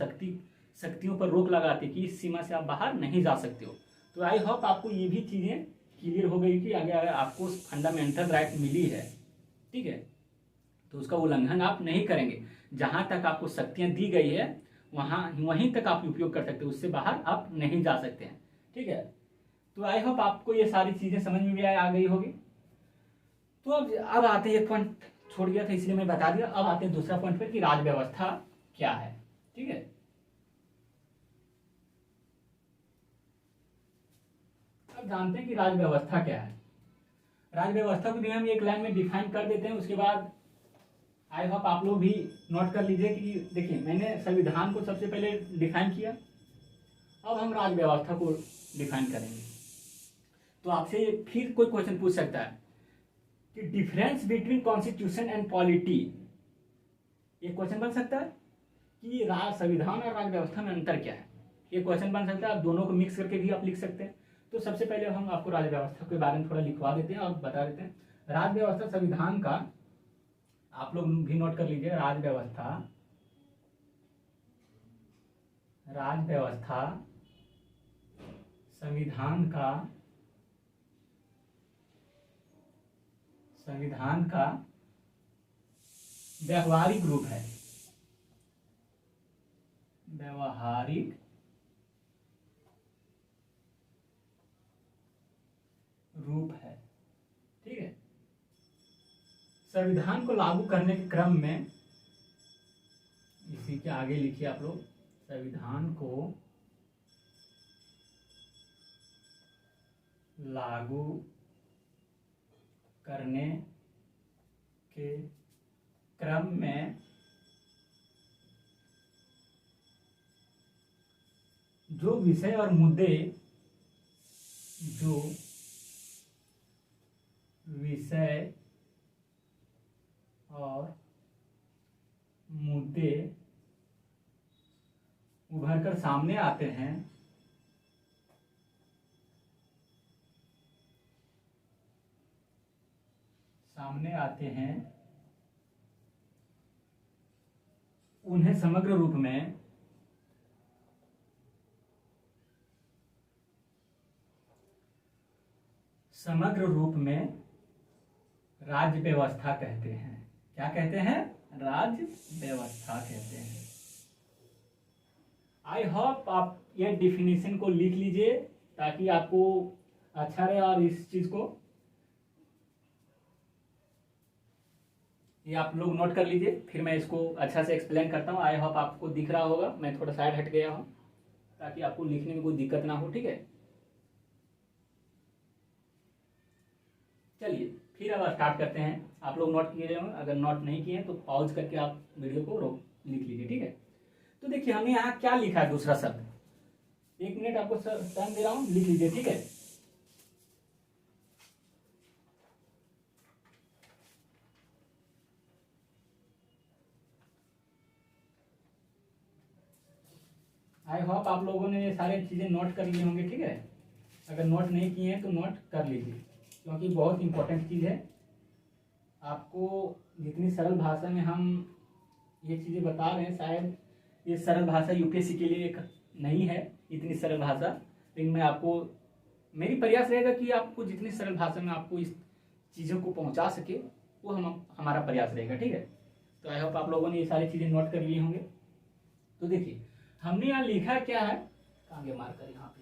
[SPEAKER 1] शक्तियों पर रोक लगाती है कि इस सीमा से आप बाहर नहीं जा सकते हो। तो आई होप आपको ये भी चीजें क्लियर हो गई कि अगर आपको फंडामेंटल राइट मिली है, ठीक है, तो उसका उल्लंघन आप नहीं करेंगे। जहां तक आपको शक्तियां दी गई है वहीं तक आप उपयोग कर सकते हो, उससे बाहर आप नहीं जा सकते हैं, ठीक है। तो आई होप आपको ये सारी चीजें समझ में भी आ गई होगी। तो अब आते हैं, एक पॉइंट छोड़ गया था इसलिए मैं बता दिया। अब आते हैं दूसरा पॉइंट पर कि राज व्यवस्था क्या है, ठीक है। अब जानते हैं कि राज व्यवस्था क्या है। राज व्यवस्था को भी हम एक लाइन में डिफाइन कर देते हैं, उसके बाद आई होप आप लोग भी नोट कर लीजिए कि देखिए मैंने संविधान को सबसे पहले डिफाइन किया, अब हम राज व्यवस्था को डिफाइन करेंगे। तो आपसे फिर कोई क्वेश्चन पूछ सकता है कि difference between constitution and polity, ये क्वेश्चन बन सकता है कि संविधान और राज व्यवस्था में अंतर क्या है, ये क्वेश्चन बन सकता है। आप दोनों को मिक्स करके भी आप लिख सकते हैं। तो सबसे पहले हम आपको राज व्यवस्था के बारे में थोड़ा लिखवा देते हैं और बता देते हैं। राज व्यवस्था संविधान का, आप लोग भी नोट कर लीजिए, राज व्यवस्था संविधान का व्यवहारिक रूप है, व्यवहारिक रूप है, ठीक है। संविधान को लागू करने के क्रम में, इसी के आगे लिखिए आप लोग, संविधान को लागू करने के क्रम में जो विषय और मुद्दे उभर कर सामने आते हैं, उन्हें समग्र रूप में राज्य व्यवस्था कहते हैं। क्या कहते हैं? राज्य व्यवस्था कहते हैं। आई होप आप ये डिफिनीशन को लिख लीजिए ताकि आपको अच्छा रहे, और इस चीज को ये आप लोग नोट कर लीजिए, फिर मैं इसको अच्छा से एक्सप्लेन करता हूँ। आई होप आपको दिख रहा होगा, मैं थोड़ा साइड हट गया हूँ ताकि आपको लिखने में कोई दिक्कत ना हो, ठीक है। चलिए फिर अब स्टार्ट करते हैं। आप लोग नोट किए होंगे, अगर नोट नहीं किए तो पॉज करके आप वीडियो को रोक लिख लीजिए, ठीक है। तो देखिए हमने यहाँ क्या लिखा है, दूसरा शब्द, 1 मिनट आपको टाइम दे रहा हूँ, लिख लीजिए, ठीक है। आई होप आप लोगों ने ये सारी चीजें नोट कर लिए होंगे, ठीक है। अगर नोट नहीं किए हैं तो नोट कर लीजिए, क्योंकि बहुत इंपॉर्टेंट चीज है। आपको जितनी सरल भाषा में हम ये चीजें बता रहे हैं, शायद ये सरल भाषा यूपीएससी के लिए एक नहीं है, इतनी सरल भाषा, लेकिन मैं आपको, मेरी प्रयास रहेगा कि आपको जितनी सरल भाषा में आपको इस चीज़ों को पहुंचा सके, वो हमारा प्रयास रहेगा, ठीक है। तो आई होप आप लोगों ने ये सारी चीज़ें नोट कर लिए होंगे। तो देखिए हमने यहाँ लिखा क्या है, आगे मार्कर यहाँ पे,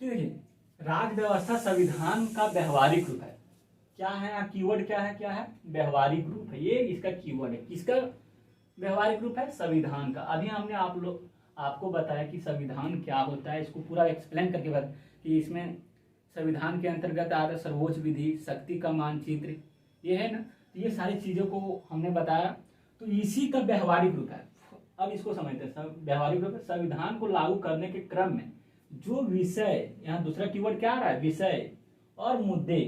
[SPEAKER 1] देखिए राज्य व्यवस्था संविधान का व्यवहारिक रूप है। क्या है यहाँ कीवर्ड, क्या है व्यवहारिक रूप है, ये इसका कीवर्ड है। किसका व्यवहारिक रूप है? संविधान का। अभी हमने आपको बताया कि संविधान क्या होता है, इसको पूरा एक्सप्लेन करके बता कि इसमें संविधान के अंतर्गत आता है सर्वोच्च विधि, शक्ति का मानचित्र, ये है ना। तो ये सारी चीजों को हमने बताया, तो इसी का व्यवहारिक रूप है। अब इसको समझते हैं। व्यवहारिक रूप है संविधान को लागू करने के क्रम में जो विषय, यहाँ दूसरा कीवर्ड क्या आ रहा है, विषय और मुद्दे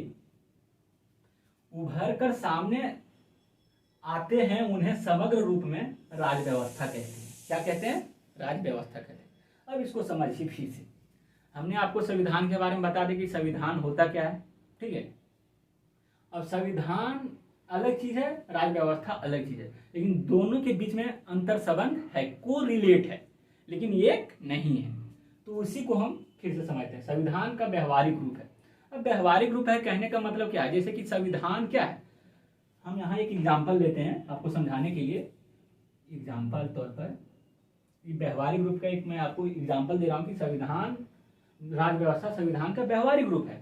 [SPEAKER 1] उभर कर सामने आते हैं, उन्हें समग्र रूप में राज्य व्यवस्था कहते हैं। क्या कहते हैं? राज्य व्यवस्था कहते हैं। अब इसको समझिए फिर से। हमने आपको संविधान के बारे में बता दें कि संविधान होता क्या है, ठीक है। अब संविधान अलग चीज है, राज्य व्यवस्था अलग चीज है, लेकिन दोनों के बीच में अंतर संबंध है, को रिलेट है, लेकिन एक नहीं है। तो उसी को हम फिर से समझते हैं। संविधान का व्यवहारिक रूप है। अब व्यवहारिक रूप है कहने का मतलब क्या है, जैसे कि संविधान क्या है, हम यहाँ एक एग्जाम्पल देते हैं आपको समझाने के लिए। एग्जाम्पल तौर पर व्यवहारिक रूप का एक मैं आपको एग्जाम्पल दे रहा हूँ कि संविधान, राज्य व्यवस्था संविधान का व्यवहारिक रूप है।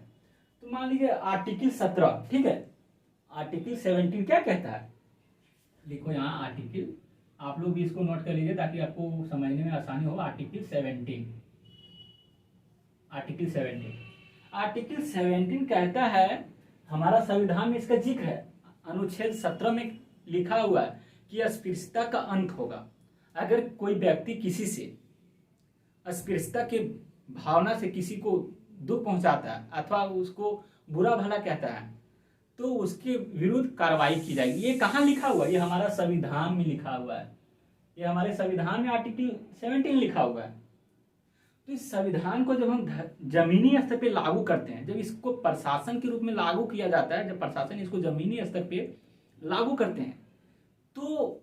[SPEAKER 1] तो मान लीजिए आर्टिकल 17, ठीक है। आर्टिकल 17 क्या कहता है, लिखो यहाँ आर्टिकल, आप लोग भी इसको नोट कर लीजिए ताकि आपको समझने में आसानी हो। आर्टिकल 17, आर्टिकल 17, आर्टिकल 17 कहता है, हमारा संविधान में इसका जिक्र है, अनुच्छेद 17 में लिखा हुआ है कि अस्पृश्यता का अंत होगा। अगर कोई व्यक्ति किसी से अस्पृश्यता के भावना से किसी को दुख पहुंचाता है अथवा उसको बुरा भला कहता है, तो उसके विरुद्ध कार्रवाई की जाएगी। ये कहाँ लिखा हुआ है? ये हमारा संविधान में लिखा हुआ है। ये हमारे संविधान में आर्टिकल 17 लिखा हुआ है। तो इस संविधान को जब हम जमीनी स्तर पे लागू करते हैं, जब इसको प्रशासन के रूप में लागू किया जाता है, जब प्रशासन इसको जमीनी स्तर पे लागू करते हैं, तो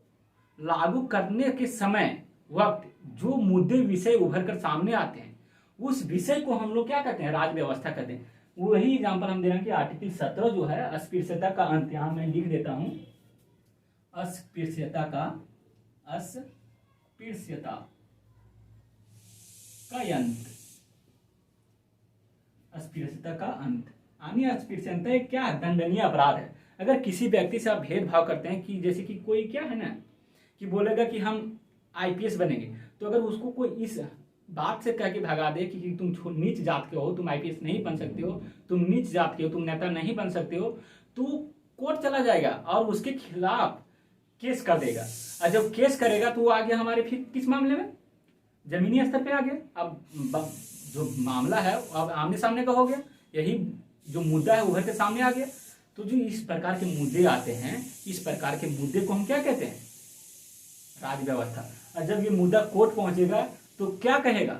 [SPEAKER 1] लागू करने के समय वक्त जो मुद्दे विषय उभर कर सामने आते हैं, उस विषय को हम लोग क्या कहते हैं? राज्य व्यवस्था कहते हैं। वही एग्जाम्पल हम दे रहे हैं कि आर्टिकल 17 जो है अस्पृश्यता का अंत, यहां मैं लिख देता हूं, अस्पृश्यता का, अस्पृश्यता का अंत, अस्पृश्यता का अंत, यानी अस्पृश्यता एक क्या है? दंडनीय अपराध है। अगर किसी व्यक्ति से आप भेदभाव करते हैं, कि जैसे कि कोई क्या है ना कि बोलेगा कि हम आईपीएस बनेंगे, तो अगर उसको कोई इस बात से कह के भगा दे कि तुम नीच जात के हो, तुम आईपीएस नहीं बन सकते हो, तुम नीच जात के हो, तुम नेता नहीं बन सकते हो, तो कोर्ट चला जाएगा और उसके खिलाफ केस कर देगा। और जब केस करेगा तो वो आ गया हमारे फिर किस मामले में? जमीनी स्तर पे आ गया। अब जो मामला है अब आमने सामने का हो गया, यही जो मुद्दा है उभर के सामने आ गया। तो जो इस प्रकार के मुद्दे आते हैं, इस प्रकार के मुद्दे को हम क्या कहते हैं? राज्य व्यवस्था। और जब ये मुद्दा कोर्ट पहुंचेगा तो क्या कहेगा?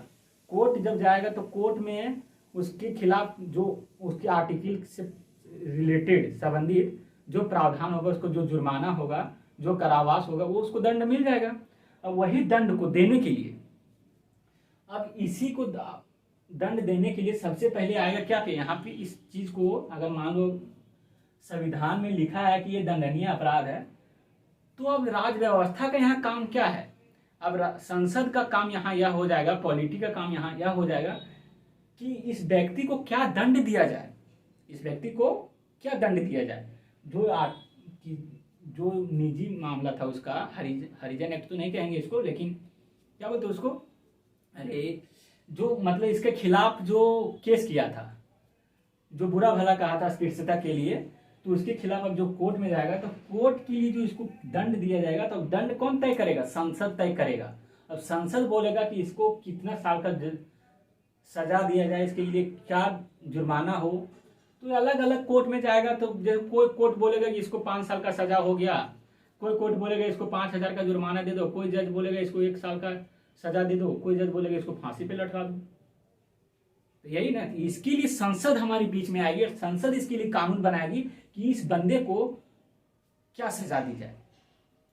[SPEAKER 1] कोर्ट जब जाएगा तो कोर्ट में उसके खिलाफ जो उसके आर्टिकल से रिलेटेड संबंधित जो प्रावधान होगा, उसको जो जुर्माना होगा, जो कारावास होगा, वो उसको दंड मिल जाएगा। अब वही दंड को देने के लिए, अब इसी को दंड देने के लिए सबसे पहले आएगा क्या कि यहाँ पे इस चीज को अगर मान लो संविधान में लिखा है कि ये दंडनीय अपराध है, तो अब राज्य व्यवस्था का यहाँ काम क्या है? अब संसद का काम यहाँ यह हो जाएगा, पॉलिटी का काम यहाँ यह हो जाएगा कि इस व्यक्ति को क्या दंड दिया जाए, इस व्यक्ति को क्या दंड दिया जाए। जो निजी मामला था उसका, हरिजन एक्ट तो नहीं कहेंगे इसको, लेकिन क्या बोलते उसको, अरे जो मतलब इसके खिलाफ जो केस किया था, जो बुरा भला कहा था अस्पृश्यता के लिए, तो उसके खिलाफ अब जो कोर्ट में जाएगा तो कोर्ट के लिए जो इसको दंड दिया जाएगा तो दंड कौन तय करेगा? संसद तय करेगा। अब संसद बोलेगा कि इसको कितना साल का सजा दिया जाए, इसके लिए क्या जुर्माना हो, तो अलग अलग कोर्ट में जाएगा। तो कोई कोर्ट बोलेगा कि इसको 5 साल का सजा हो गया, कोई कोर्ट बोलेगा इसको 5,000 का जुर्माना दे दो, कोई जज बोलेगा इसको 1 साल का सजा दे दो, कोई जज बोलेगा इसको फांसी पे लटका दो। तो यही ना, इसके लिए संसद हमारे बीच में आएगी और संसद इसके लिए कानून बनाएगी कि इस बंदे को क्या सजा दी जाए।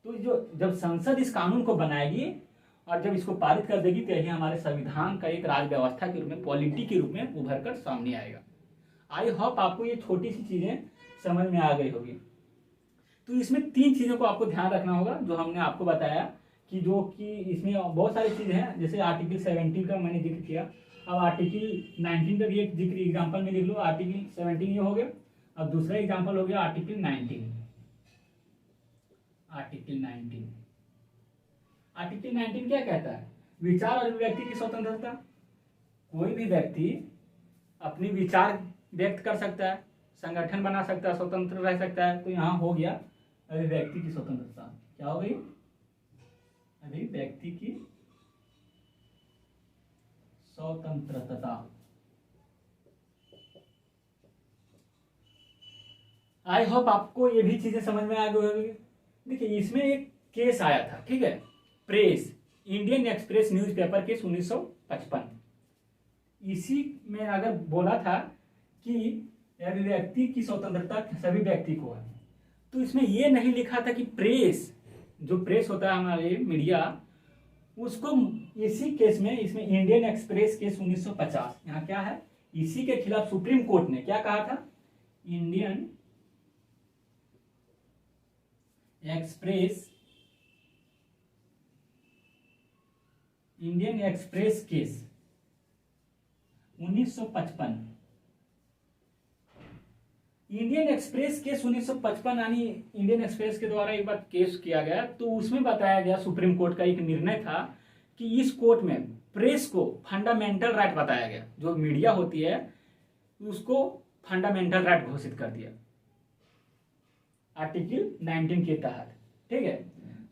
[SPEAKER 1] तो जो जब संसद इस कानून को बनाएगी और जब इसको पारित कर देगी तो यही हमारे संविधान का एक राज व्यवस्था के रूप में, पॉलिटी के रूप में उभर कर सामने आएगा। आई होप आपको ये छोटी सी चीजें समझ में आ गई होगी। तो इसमें 3 चीजों को आपको ध्यान रखना होगा जो हमने आपको बताया, कि जो कि इसमें बहुत सारी चीजें हैं। जैसे आर्टिकल 17 का मैंने जिक्र किया, अब आर्टिकल 19 का भी एक जिक्र एग्जाम्पल में लिख लो। आर्टिकल 17 ये हो गया, अब दूसरा एग्जाम्पल हो गया आर्टिकल 19। आर्टिकल 19 क्या कहता है? विचार और अभिव्यक्ति की स्वतंत्रता। कोई भी व्यक्ति अपनी विचार व्यक्त कर सकता है, संगठन बना सकता है, स्वतंत्र रह सकता है। तो यहाँ हो गया अभिव्यक्ति की स्वतंत्रता। क्या हो गई? अभिव्यक्ति की स्वतंत्रता। आई होप आपको ये भी चीजें समझ में आ गई होगी। देखिए इसमें एक केस आया था, ठीक है, press, Indian express newspaper case 1955। इसी में अगर बोला था कि अभिव्यक्ति की स्वतंत्रता सभी व्यक्ति को है, तो इसमें यह नहीं लिखा था कि प्रेस, जो प्रेस होता है हमारे मीडिया, उसको इसी केस में, इसमें इंडियन एक्सप्रेस केस 1950, यहाँ क्या है, इसी के खिलाफ सुप्रीम कोर्ट ने क्या कहा था? Indian express case 1955। Indian express case 1955 यानी इंडियन एक्सप्रेस के द्वारा एक बार केस किया गया, तो उसमें बताया गया, सुप्रीम कोर्ट का एक निर्णय था कि इस कोर्ट में प्रेस को फंडामेंटल राइट बताया गया, जो मीडिया होती है उसको फंडामेंटल राइट घोषित कर दिया आर्टिकल 19 के तहत, ठीक है।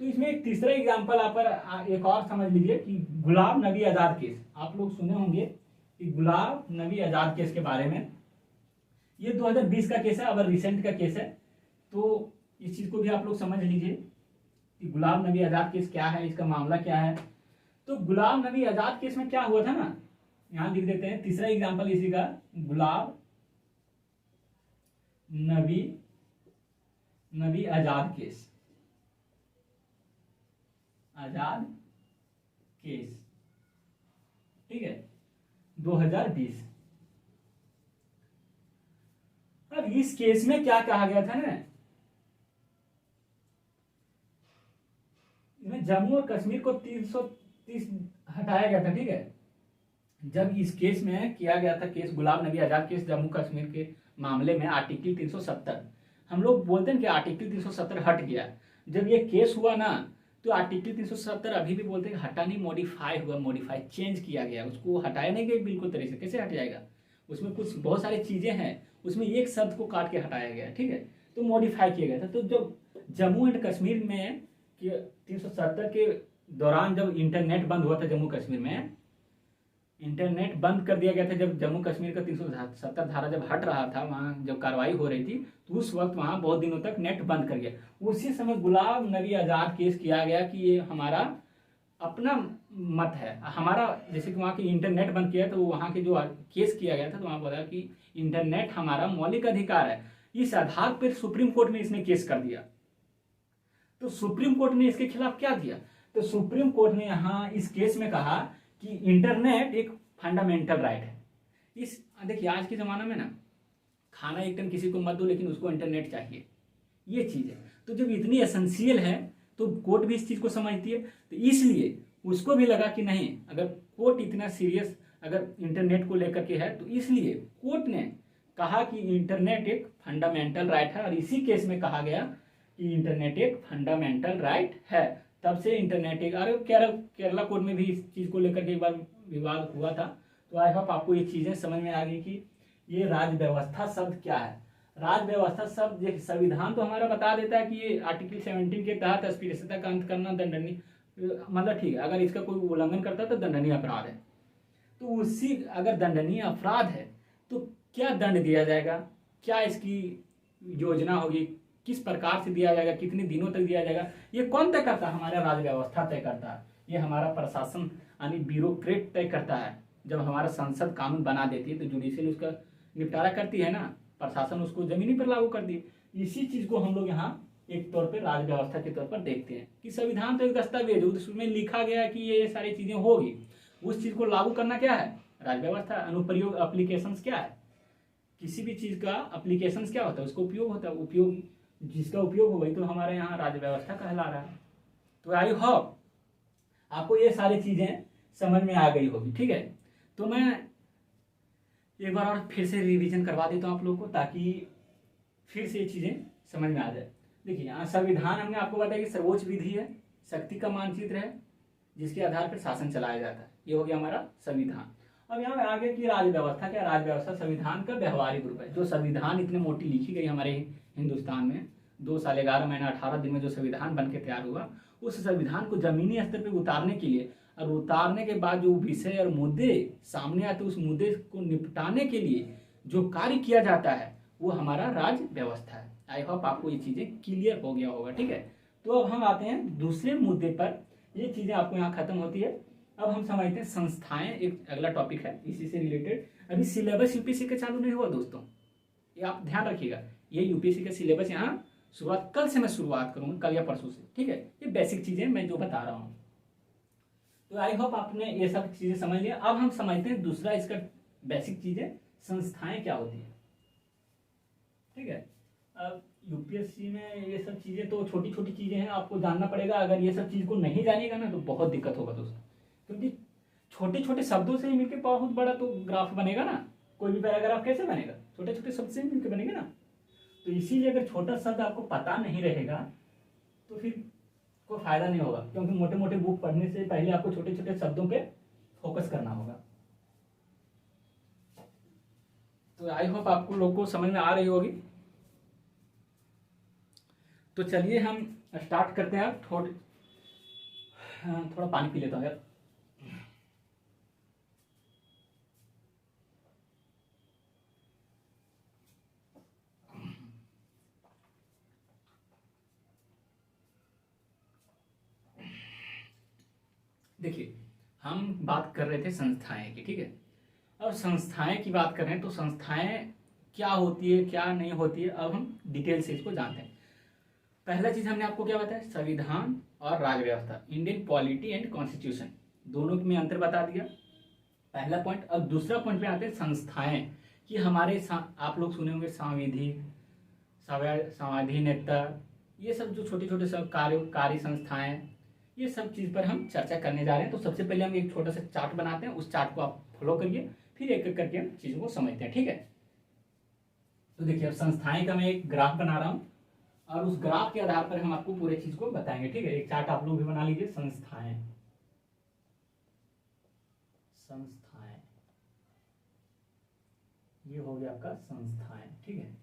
[SPEAKER 1] तो इसमें एक तीसरा एग्जांपल आप एक और समझ लीजिए कि गुलाम नबी आजाद केस, आप लोग सुने होंगे कि गुलाम नबी आजाद केस के बारे में। ये 2020 का केस है, अगर रिसेंट का केस है, तो इस चीज को भी आप लोग समझ लीजिए कि गुलाम नबी आजाद केस क्या है, इसका मामला क्या है। तो गुलाम नबी आजाद केस में क्या हुआ था ना, यहां लिख देते हैं तीसरा एग्जांपल इसी का, गुलाम नबी आजाद केस, ठीक है, 2020। अब इस केस में क्या कहा गया था ना, जम्मू और कश्मीर को 330 हटाया गया था, ठीक है। जब इस केस में किया गया था केस, गुलाम नबी आजाद केस, जम्मू कश्मीर के मामले में आर्टिकल 370, हम लोग बोलते हैं कि आर्टिकल 370 हट गया। जब ये केस हुआ ना, तो आर्टिकल 370 अभी भी बोलते हैं हटा नहीं, मॉडिफाई हुआ, मॉडिफाई चेंज किया गया, उसको हटाया नहीं गया बिल्कुल तरीके से। कैसे हट जाएगा? उसमें कुछ बहुत सारी चीजें हैं, उसमें एक शब्द को काट के हटाया गया, ठीक है, तो मॉडिफाई किया गया था। तो जब जम्मू एंड कश्मीर में 370 के दौरान जब इंटरनेट बंद हुआ था, जम्मू कश्मीर में इंटरनेट बंद कर दिया गया था, जब जम्मू कश्मीर का 370 धारा जब हट रहा था, वहां जब कार्रवाई हो रही थी, तो उस वक्त वहां बहुत दिनों तक नेट बंद कर गया। उसी समय गुलाम नबी आजाद केस किया गया कि ये हमारा अपना मत है, हमारा, जैसे कि वहां के इंटरनेट बंद किया तो वहां के जो केस किया गया था, तो वहां बोला कि इंटरनेट हमारा मौलिक अधिकार है। इस आधार पर सुप्रीम कोर्ट में इसने केस कर दिया। तो सुप्रीम कोर्ट ने इसके खिलाफ क्या किया? तो सुप्रीम कोर्ट ने यहाँ इस केस में कहा कि इंटरनेट एक फंडामेंटल राइट है। इस देखिए आज के जमाने में ना, खाना एक टाइम किसी को मत दो, लेकिन उसको इंटरनेट चाहिए, ये चीज है। तो जब इतनी एसेंशियल है तो कोर्ट भी इस चीज को समझती है, तो इसलिए उसको भी लगा कि नहीं, अगर कोर्ट इतना सीरियस अगर इंटरनेट को लेकर के है, तो इसलिए कोर्ट ने कहा कि इंटरनेट एक फंडामेंटल राइट है। और इसी केस में कहा गया कि इंटरनेट एक फंडामेंटल राइट है। तब से इंटरनेट एक, अरे केरला कोर्ट में भी इस चीज को लेकर के एक बार विवाद हुआ था। तो आई होप आपको ये चीजें समझ में आ गई कि ये राज व्यवस्था शब्द क्या है। राज्य व्यवस्था सब संविधान तो हमारा बता देता है कि ये आर्टिकल 17 के तहत अस्पृश्यता का अंत करना दंडनीय, मतलब ठीक है, अगर इसका कोई उल्लंघन करता है तो दंडनीय अपराध है। तो उसी अगर दंडनीय अपराध है तो क्या दंड दिया जाएगा, क्या इसकी योजना होगी, किस प्रकार से दिया जाएगा, कितने दिनों तक दिया जाएगा, ये कौन तय करता है? हमारा राज्य व्यवस्था तय करता है। ये हमारा प्रशासन यानी ब्यूरोक्रेट तय करता है। जब हमारा संसद कानून बना देती है तो जुडिशियल उसका निपटारा करती है ना, प्रशासन उसको जमीनी पर लागू कर दी। इसी चीज को हम लोग यहाँ एक तौर पर राज्य व्यवस्था के तौर पर देखते हैं कि संविधान तो एक दस्तावेज है, उसमें लिखा गया है कि ये सारी चीजें होगी, उस चीज को लागू करना क्या है? राज्य व्यवस्था। अनुप्रयोग एप्लीकेशंस क्या है? किसी भी चीज का एप्लीकेशंस क्या होता है? उसका उपयोग होता है, उपयोग जिसका उपयोग हो वही तो हमारे यहाँ राज्य व्यवस्था कहला रहा है। तो आई होप आपको ये सारी चीजें समझ में आ गई होगी, ठीक है। तो मैं एक बार और फिर से रिवीजन करवा देता हूँ आप लोगों को, ताकि फिर से ये चीजें समझ में आ जाए। देखिए यहाँ संविधान हमने आपको बताया कि सर्वोच्च विधि है, शक्ति का मानचित्र है, जिसके आधार पर शासन चलाया जाता है। ये हो गया हमारा संविधान। अब यहाँ में आगे की राज्य व्यवस्था क्या? राज्य व्यवस्था संविधान का व्यवहारिक रूप है। जो संविधान इतनी मोटी लिखी गई हमारे हिंदुस्तान में, 2 साल 11 महीना 18 दिन में जो संविधान बन के तैयार हुआ, उस संविधान को जमीनी स्तर पर उतारने के लिए और उतारने के बाद जो विषय और मुद्दे सामने आते उस मुद्दे को निपटाने के लिए जो कार्य किया जाता है वो हमारा राज्य व्यवस्था है। आई होप आपको ये चीजें क्लियर हो गया होगा, ठीक है। तो अब हम आते हैं दूसरे मुद्दे पर। ये चीजें आपको यहाँ खत्म होती है। अब हम समझते हैं संस्थाएं, एक अगला टॉपिक है इसी से रिलेटेड। अभी सिलेबस यूपीएससी का चालू नहीं हुआ दोस्तों, ये आप ध्यान रखिएगा। ये यूपीएससी का सिलेबस यहाँ शुरुआत कल से मैं शुरुआत करूंगा, कल या परसों से, ठीक है। ये बेसिक चीजें मैं जो बता रहा हूँ। तो आई होप आपने ये सब चीजें समझ लिया। अब हम समझते हैं दूसरा इसका बेसिक चीजें, संस्थाएं क्या होती है, ठीक है। अब यूपीएससी में ये सब चीजें तो छोटी छोटी चीजें हैं, आपको जानना पड़ेगा। अगर ये सब चीज को नहीं जानिएगा ना तो बहुत दिक्कत होगा दोस्तों, क्योंकि छोटे छोटे शब्दों से ही मिलकर बहुत बड़ा तो ग्राफ बनेगा ना। कोई भी पैराग्राफ कैसे बनेगा? छोटे छोटे शब्द से ही मिलकर बनेगा ना। तो इसीलिए अगर छोटा शब्द आपको पता नहीं रहेगा तो फिर कोई फायदा नहीं होगा, क्योंकि मोटे मोटे बुक पढ़ने से पहले आपको छोटे छोटे शब्दों पे फोकस करना होगा। तो आई होप आपको लोग को समझ में आ रही होगी। तो चलिए हम स्टार्ट करते हैं। थोड़ा पानी पी लेता हूँ यार। देखिए हम बात कर रहे थे संस्थाएं की, ठीक है। अब संस्थाएं की बात कर रहे हैं तो संस्थाएं क्या होती है क्या नहीं होती है, अब हम डिटेल से इसको जानते हैं। पहला चीज हमने आपको क्या बताया? संविधान और राज्य व्यवस्था, इंडियन पॉलिटी एंड कॉन्स्टिट्यूशन, दोनों में अंतर बता दिया, पहला पॉइंट। अब दूसरा पॉइंट पे आते हैं संस्थाएं कि हमारे आप लोग सुने होंगे संविधि, संविधिनेता, ये सब जो छोटे छोटे सब कार्य संस्थाएं, ये सब चीज पर हम चर्चा करने जा रहे हैं। तो सबसे पहले हम एक छोटा सा चार्ट बनाते हैं, उस चार्ट को आप फॉलो करिए, फिर एक एक करके हम चीजों को समझते हैं, ठीक है। तो देखिए अब संस्थाएं का मैं एक ग्राफ बना रहा हूँ और उस ग्राफ के आधार पर हम आपको पूरे चीज को बताएंगे, ठीक है। एक चार्ट आप लोग भी बना लीजिए। संस्थाएं, संस्थाएं, ये हो गया आपका संस्थाएं, ठीक है।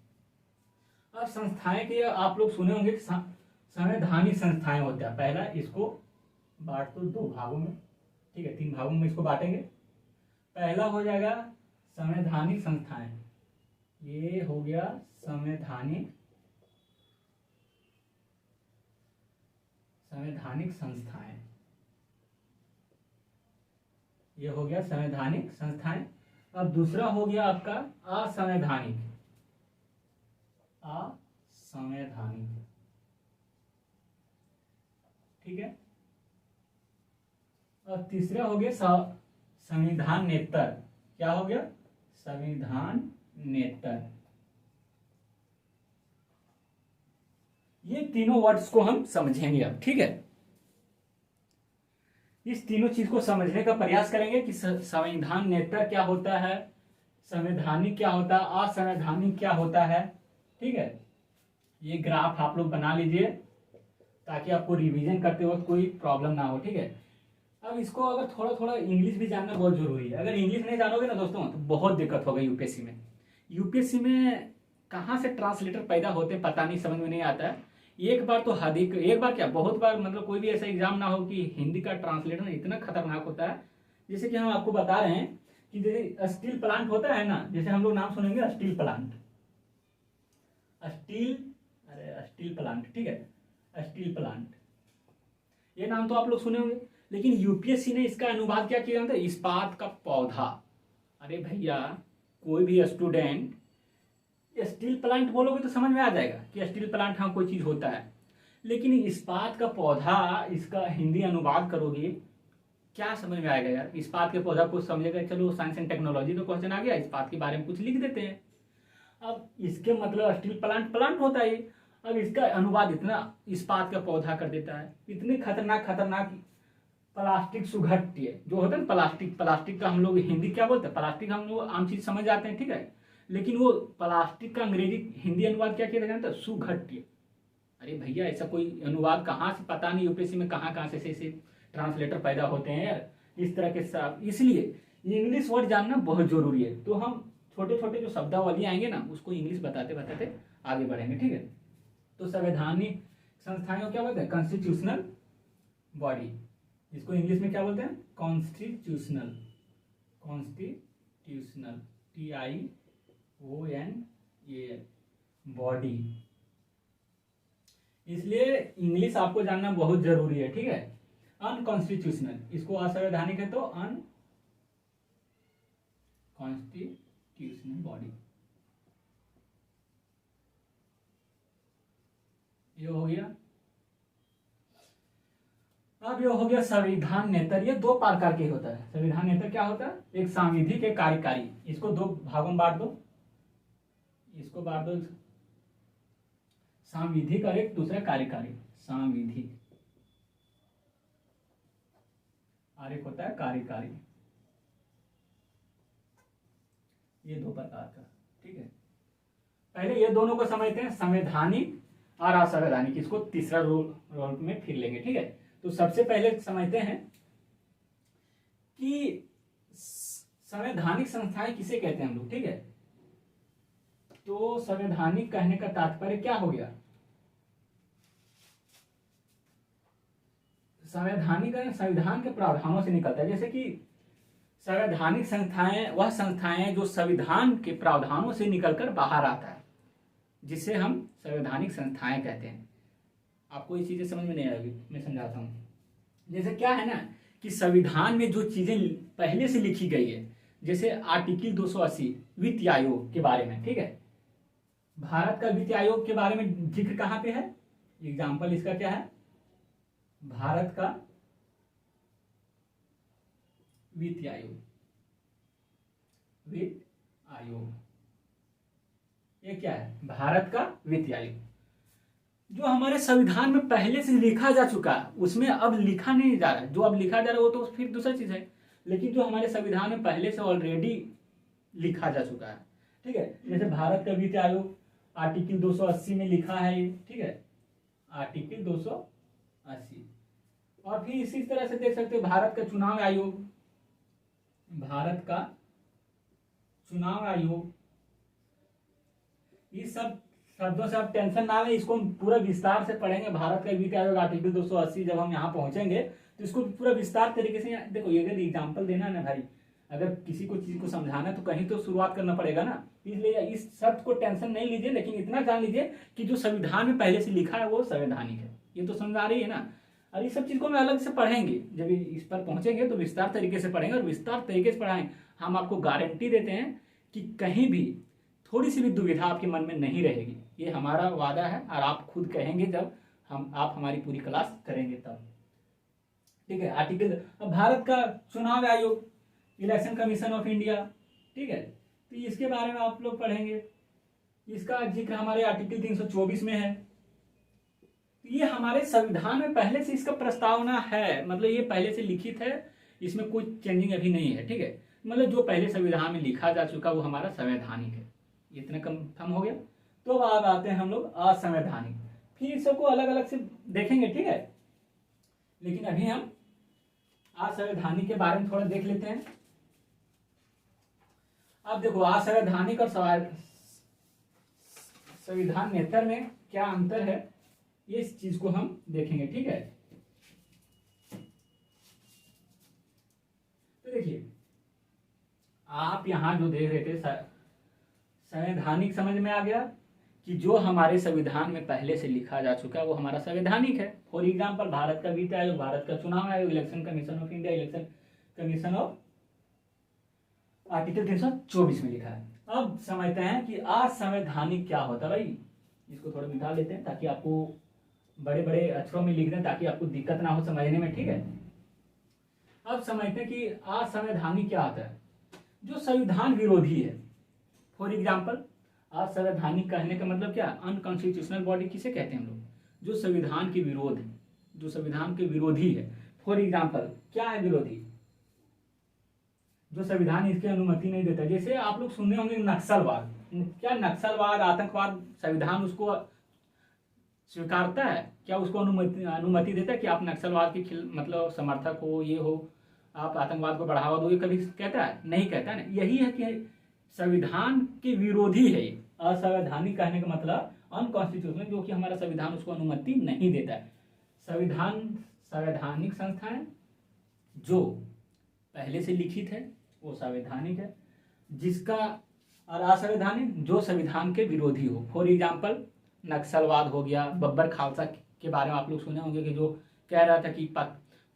[SPEAKER 1] अब संस्थाएं के आप लोग सुने होंगे संवैधानिक संस्थाएं होता है। पहला इसको बांट दो 2 भागों में, ठीक है, 3 भागों में इसको बांटेंगे। पहला हो जाएगा संवैधानिक संस्थाएं, ये हो गया संवैधानिक संस्थाएं, ये हो गया संवैधानिक संस्थाएं। अब दूसरा हो गया आपका असंवैधानिक, ठीक है। और तीसरा हो गया संविधान नेतर, क्या हो गया? संविधान नेतर। ये तीनों वर्ड्स को हम समझेंगे अब, ठीक है। इस तीनों चीज को समझने का प्रयास करेंगे कि संविधान नेता क्या होता है, संवैधानिक क्या होता है, असंवैधानिक क्या होता है, ठीक है। ये ग्राफ आप लोग बना लीजिए ताकि आपको रिवीजन करते वक्त कोई प्रॉब्लम ना हो, ठीक है। अब इसको अगर थोड़ा थोड़ा इंग्लिश भी जानना बहुत जरूरी है। अगर इंग्लिश नहीं जानोगे ना दोस्तों तो बहुत दिक्कत होगा यूपीएससी में। यूपीएससी में कहाँ से ट्रांसलेटर पैदा होते हैं पता नहीं, समझ में नहीं आता है। एक बार तो अधिक, एक बार क्या बहुत बार, मतलब कोई भी ऐसा एग्जाम ना हो कि हिंदी का ट्रांसलेटर इतना खतरनाक होता है। जैसे कि हम आपको बता रहे हैं कि जैसे स्टील प्लांट होता है ना, जैसे हम लोग नाम सुनेंगे स्टील प्लांट, स्टील, अरे स्टील प्लांट, ठीक है, स्टील प्लांट, ये नाम तो आप लोग सुने होंगे। लेकिन यूपीएससी ने इसका अनुवाद क्या किया था, इस्पात का पौधा। अरे भैया, कोई भी स्टूडेंट स्टील प्लांट बोलोगे तो समझ में आ जाएगा कि स्टील प्लांट हाँ कोई चीज होता है, लेकिन इस्पात का पौधा, इसका हिंदी अनुवाद करोगे क्या समझ में आएगा यार। इस्पात के पौधा को समझेगा, चलो साइंस एंड टेक्नोलॉजी का क्वेश्चन आ गया, इस्पात के बारे में कुछ लिख देते हैं। अब इसके मतलब स्टील प्लांट प्लांट होता है, अब इसका अनुवाद इतना इस्पात का पौधा कर देता है। इतने खतरनाक खतरनाक प्लास्टिक सुघट्य जो होता है ना, प्लास्टिक, प्लास्टिक का हम लोग हिंदी क्या बोलते हैं, प्लास्टिक हम लोग आम चीज समझ जाते हैं, ठीक है, लेकिन वो प्लास्टिक का अंग्रेजी हिंदी अनुवाद क्या किया जाता है, सुघट्य। अरे भैया, ऐसा कोई अनुवाद कहाँ से, पता नहीं यूपीएससी में कहाँ कहाँ से ऐसे ट्रांसलेटर पैदा होते हैं यार इस तरह के साथ। इसलिए इंग्लिश वर्ड जानना बहुत जरूरी है। तो हम छोटे छोटे जो शब्दावली आएंगे ना, उसको इंग्लिश बताते बताते आगे बढ़ेंगे, ठीक है। तो संवैधानिक संस्थाएं को क्या बोलते हैं, कॉन्स्टिट्यूशनल बॉडी। इसको इंग्लिश में क्या बोलते हैं, कॉन्स्टिट्यूशनल, कॉन्स्टिट्यूशनल, TION बॉडी। इसलिए इंग्लिश आपको जानना बहुत जरूरी है, ठीक है। अनकॉन्स्टिट्यूशनल, इसको असंवैधानिक है तो अनकॉन्स्टिट्यूशनल बॉडी। ये हो गया। अब ये हो गया संविधान नेतर। ये दो प्रकार के होता है। संविधान नेतर क्या होता है, एक सांविधिक, एक कार्यकारी। इसको दो भागों में बांट दो, इसको बांट दो, सांविधिक और एक दूसरा कार्यकारी। सांविधिक और एक होता है कार्यकारी। ये दो प्रकार का, ठीक है। पहले ये दोनों को समझते हैं, संवैधानिक और असंवैधानिक। इसको तीसरा रोल में फिर लेंगे, ठीक है। तो सबसे पहले समझते हैं कि संवैधानिक संस्थाएं किसे कहते हैं हम लोग, ठीक है। तो संवैधानिक कहने का तात्पर्य क्या हो गया, संवैधानिक संविधान के प्रावधानों से निकलता है। जैसे कि संवैधानिक संस्थाएं वह संस्थाएं जो संविधान के प्रावधानों से निकलकर बाहर आता है, जिसे हम संवैधानिक संस्थाएं कहते हैं। आपको ये चीजें समझ में नहीं आएगी, मैं समझाता हूं। जैसे क्या है ना कि संविधान में जो चीजें पहले से लिखी गई है, जैसे आर्टिकल 280 वित्त आयोग के बारे में, ठीक है। भारत का वित्त आयोग के बारे में जिक्र कहां पे है, एग्जाम्पल इसका क्या है, भारत का वित्त आयोग, वित्त आयोग, ये क्या है, भारत का वित्त आयोग। जो हमारे संविधान में पहले से लिखा जा चुका है, उसमें अब लिखा नहीं जा रहा है। जो अब लिखा जा रहा है वो तो फिर दूसरा चीज है, लेकिन जो हमारे संविधान में पहले से ऑलरेडी लिखा जा चुका है, ठीक है। जैसे भारत का वित्त आयोग आर्टिकल 280 में लिखा है, ठीक है, आर्टिकल 280। और फिर इसी तरह से देख सकते हो भारत का चुनाव आयोग, भारत का चुनाव आयोग। इस सब शब्दों से आप टेंशन ना लें, इसको हम पूरा विस्तार से पढ़ेंगे। भारत का वित्त आयोग आर्टिकल 280 जब हम यहाँ पहुंचेंगे तो इसको पूरा विस्तार तरीके से देखो। ये अगर एग्जाम्पल देना है ना भाई, अगर किसी को चीज को समझाना है तो कहीं तो शुरुआत करना पड़ेगा ना, इसलिए इस शब्द को टेंशन नहीं लीजिए, लेकिन इतना जान लीजिए कि जो संविधान में पहले से लिखा है वो संवैधानिक है। ये तो समझ आ रही है ना। और इस सब चीज को हम अलग से पढ़ेंगे, जब इस पर पहुंचेंगे तो विस्तार तरीके से पढ़ेंगे और विस्तार तरीके से पढ़ाएंगे। हम आपको गारंटी देते हैं कि कहीं भी थोड़ी सी भी दुविधा आपके मन में नहीं रहेगी, ये हमारा वादा है। और आप खुद कहेंगे जब आप हमारी पूरी क्लास करेंगे तब, ठीक है। आर्टिकल भारत का चुनाव आयोग, इलेक्शन कमीशन ऑफ इंडिया, ठीक है। तो इसके बारे में आप लोग पढ़ेंगे। इसका जिक्र हमारे आर्टिकल 324 में है। ये हमारे संविधान में पहले से इसका प्रस्तावना है, मतलब ये पहले से लिखित है, इसमें कोई चेंजिंग अभी नहीं है, ठीक है। मतलब जो पहले संविधान में लिखा जा चुका वो हमारा संवैधानिक है। इतना कम हो गया। तो अब आते हैं हम लोग असंवैधानिक। फिर सबको अलग अलग से देखेंगे, ठीक है। लेकिन अभी हम असंवैधानिक के बारे में थोड़ा देख लेते हैं। अब देखो, असंवैधानिक और संविधान नेतर में क्या अंतर है, इस चीज को हम देखेंगे। ठीक है, तो देखिए आप यहां जो देख रहे थे संवैधानिक समझ में आ गया कि जो हमारे संविधान में पहले से लिखा जा चुका है वो हमारा संवैधानिक है। फॉर एग्जाम्पल भारत का वित्त आयोग, भारत का चुनाव आयोग, election commission of India, election commission of article 324 में लिखा है। अब समझते हैं कि असंवैधानिक क्या होता है। भाई इसको थोड़ा मिटा लेते हैं ताकि आपको बड़े बड़े अक्षरों में लिख दें ताकि आपको दिक्कत ना हो समझने में। ठीक है, अब समझते हैं कि असंवैधानिक क्या होता है, जो संविधान विरोधी है। फॉर एग्जाम्पल असंवैधानिक कहने का मतलब क्या, अनकॉन्स्टिट्यूशनल बॉडी किसे कहते हैं हम लोग, जो संविधान के विरोध है, जो संविधान के विरोधी है। फॉर एग्जाम्पल क्या है विरोधी, जो संविधान इसकी अनुमति नहीं देता। जैसे आप लोग सुनने होंगे नक्सलवाद, क्या नक्सलवाद, आतंकवाद संविधान उसको स्वीकारता है, क्या उसको अनुमति देता है कि आप नक्सलवाद के मतलब समर्थक हो, ये हो, आप आतंकवाद को बढ़ावा दो, ये कभी कहता है? नहीं कहता ना। यही है कि संविधान के विरोधी है। असंवैधानिक कहने का मतलब अनकॉन्स्टिट्यूशनल, जो कि हमारा संविधान उसको अनुमति नहीं देता है। संवैधानिक संस्थाएं जो पहले से लिखित है वो संवैधानिक है, जिसका, और असंवैधानिक जो संविधान के विरोधी हो। फॉर एग्जाम्पल नक्सलवाद हो गया। बब्बर खालसा के बारे में आप लोग सुने होंगे कि जो कह रहा था कि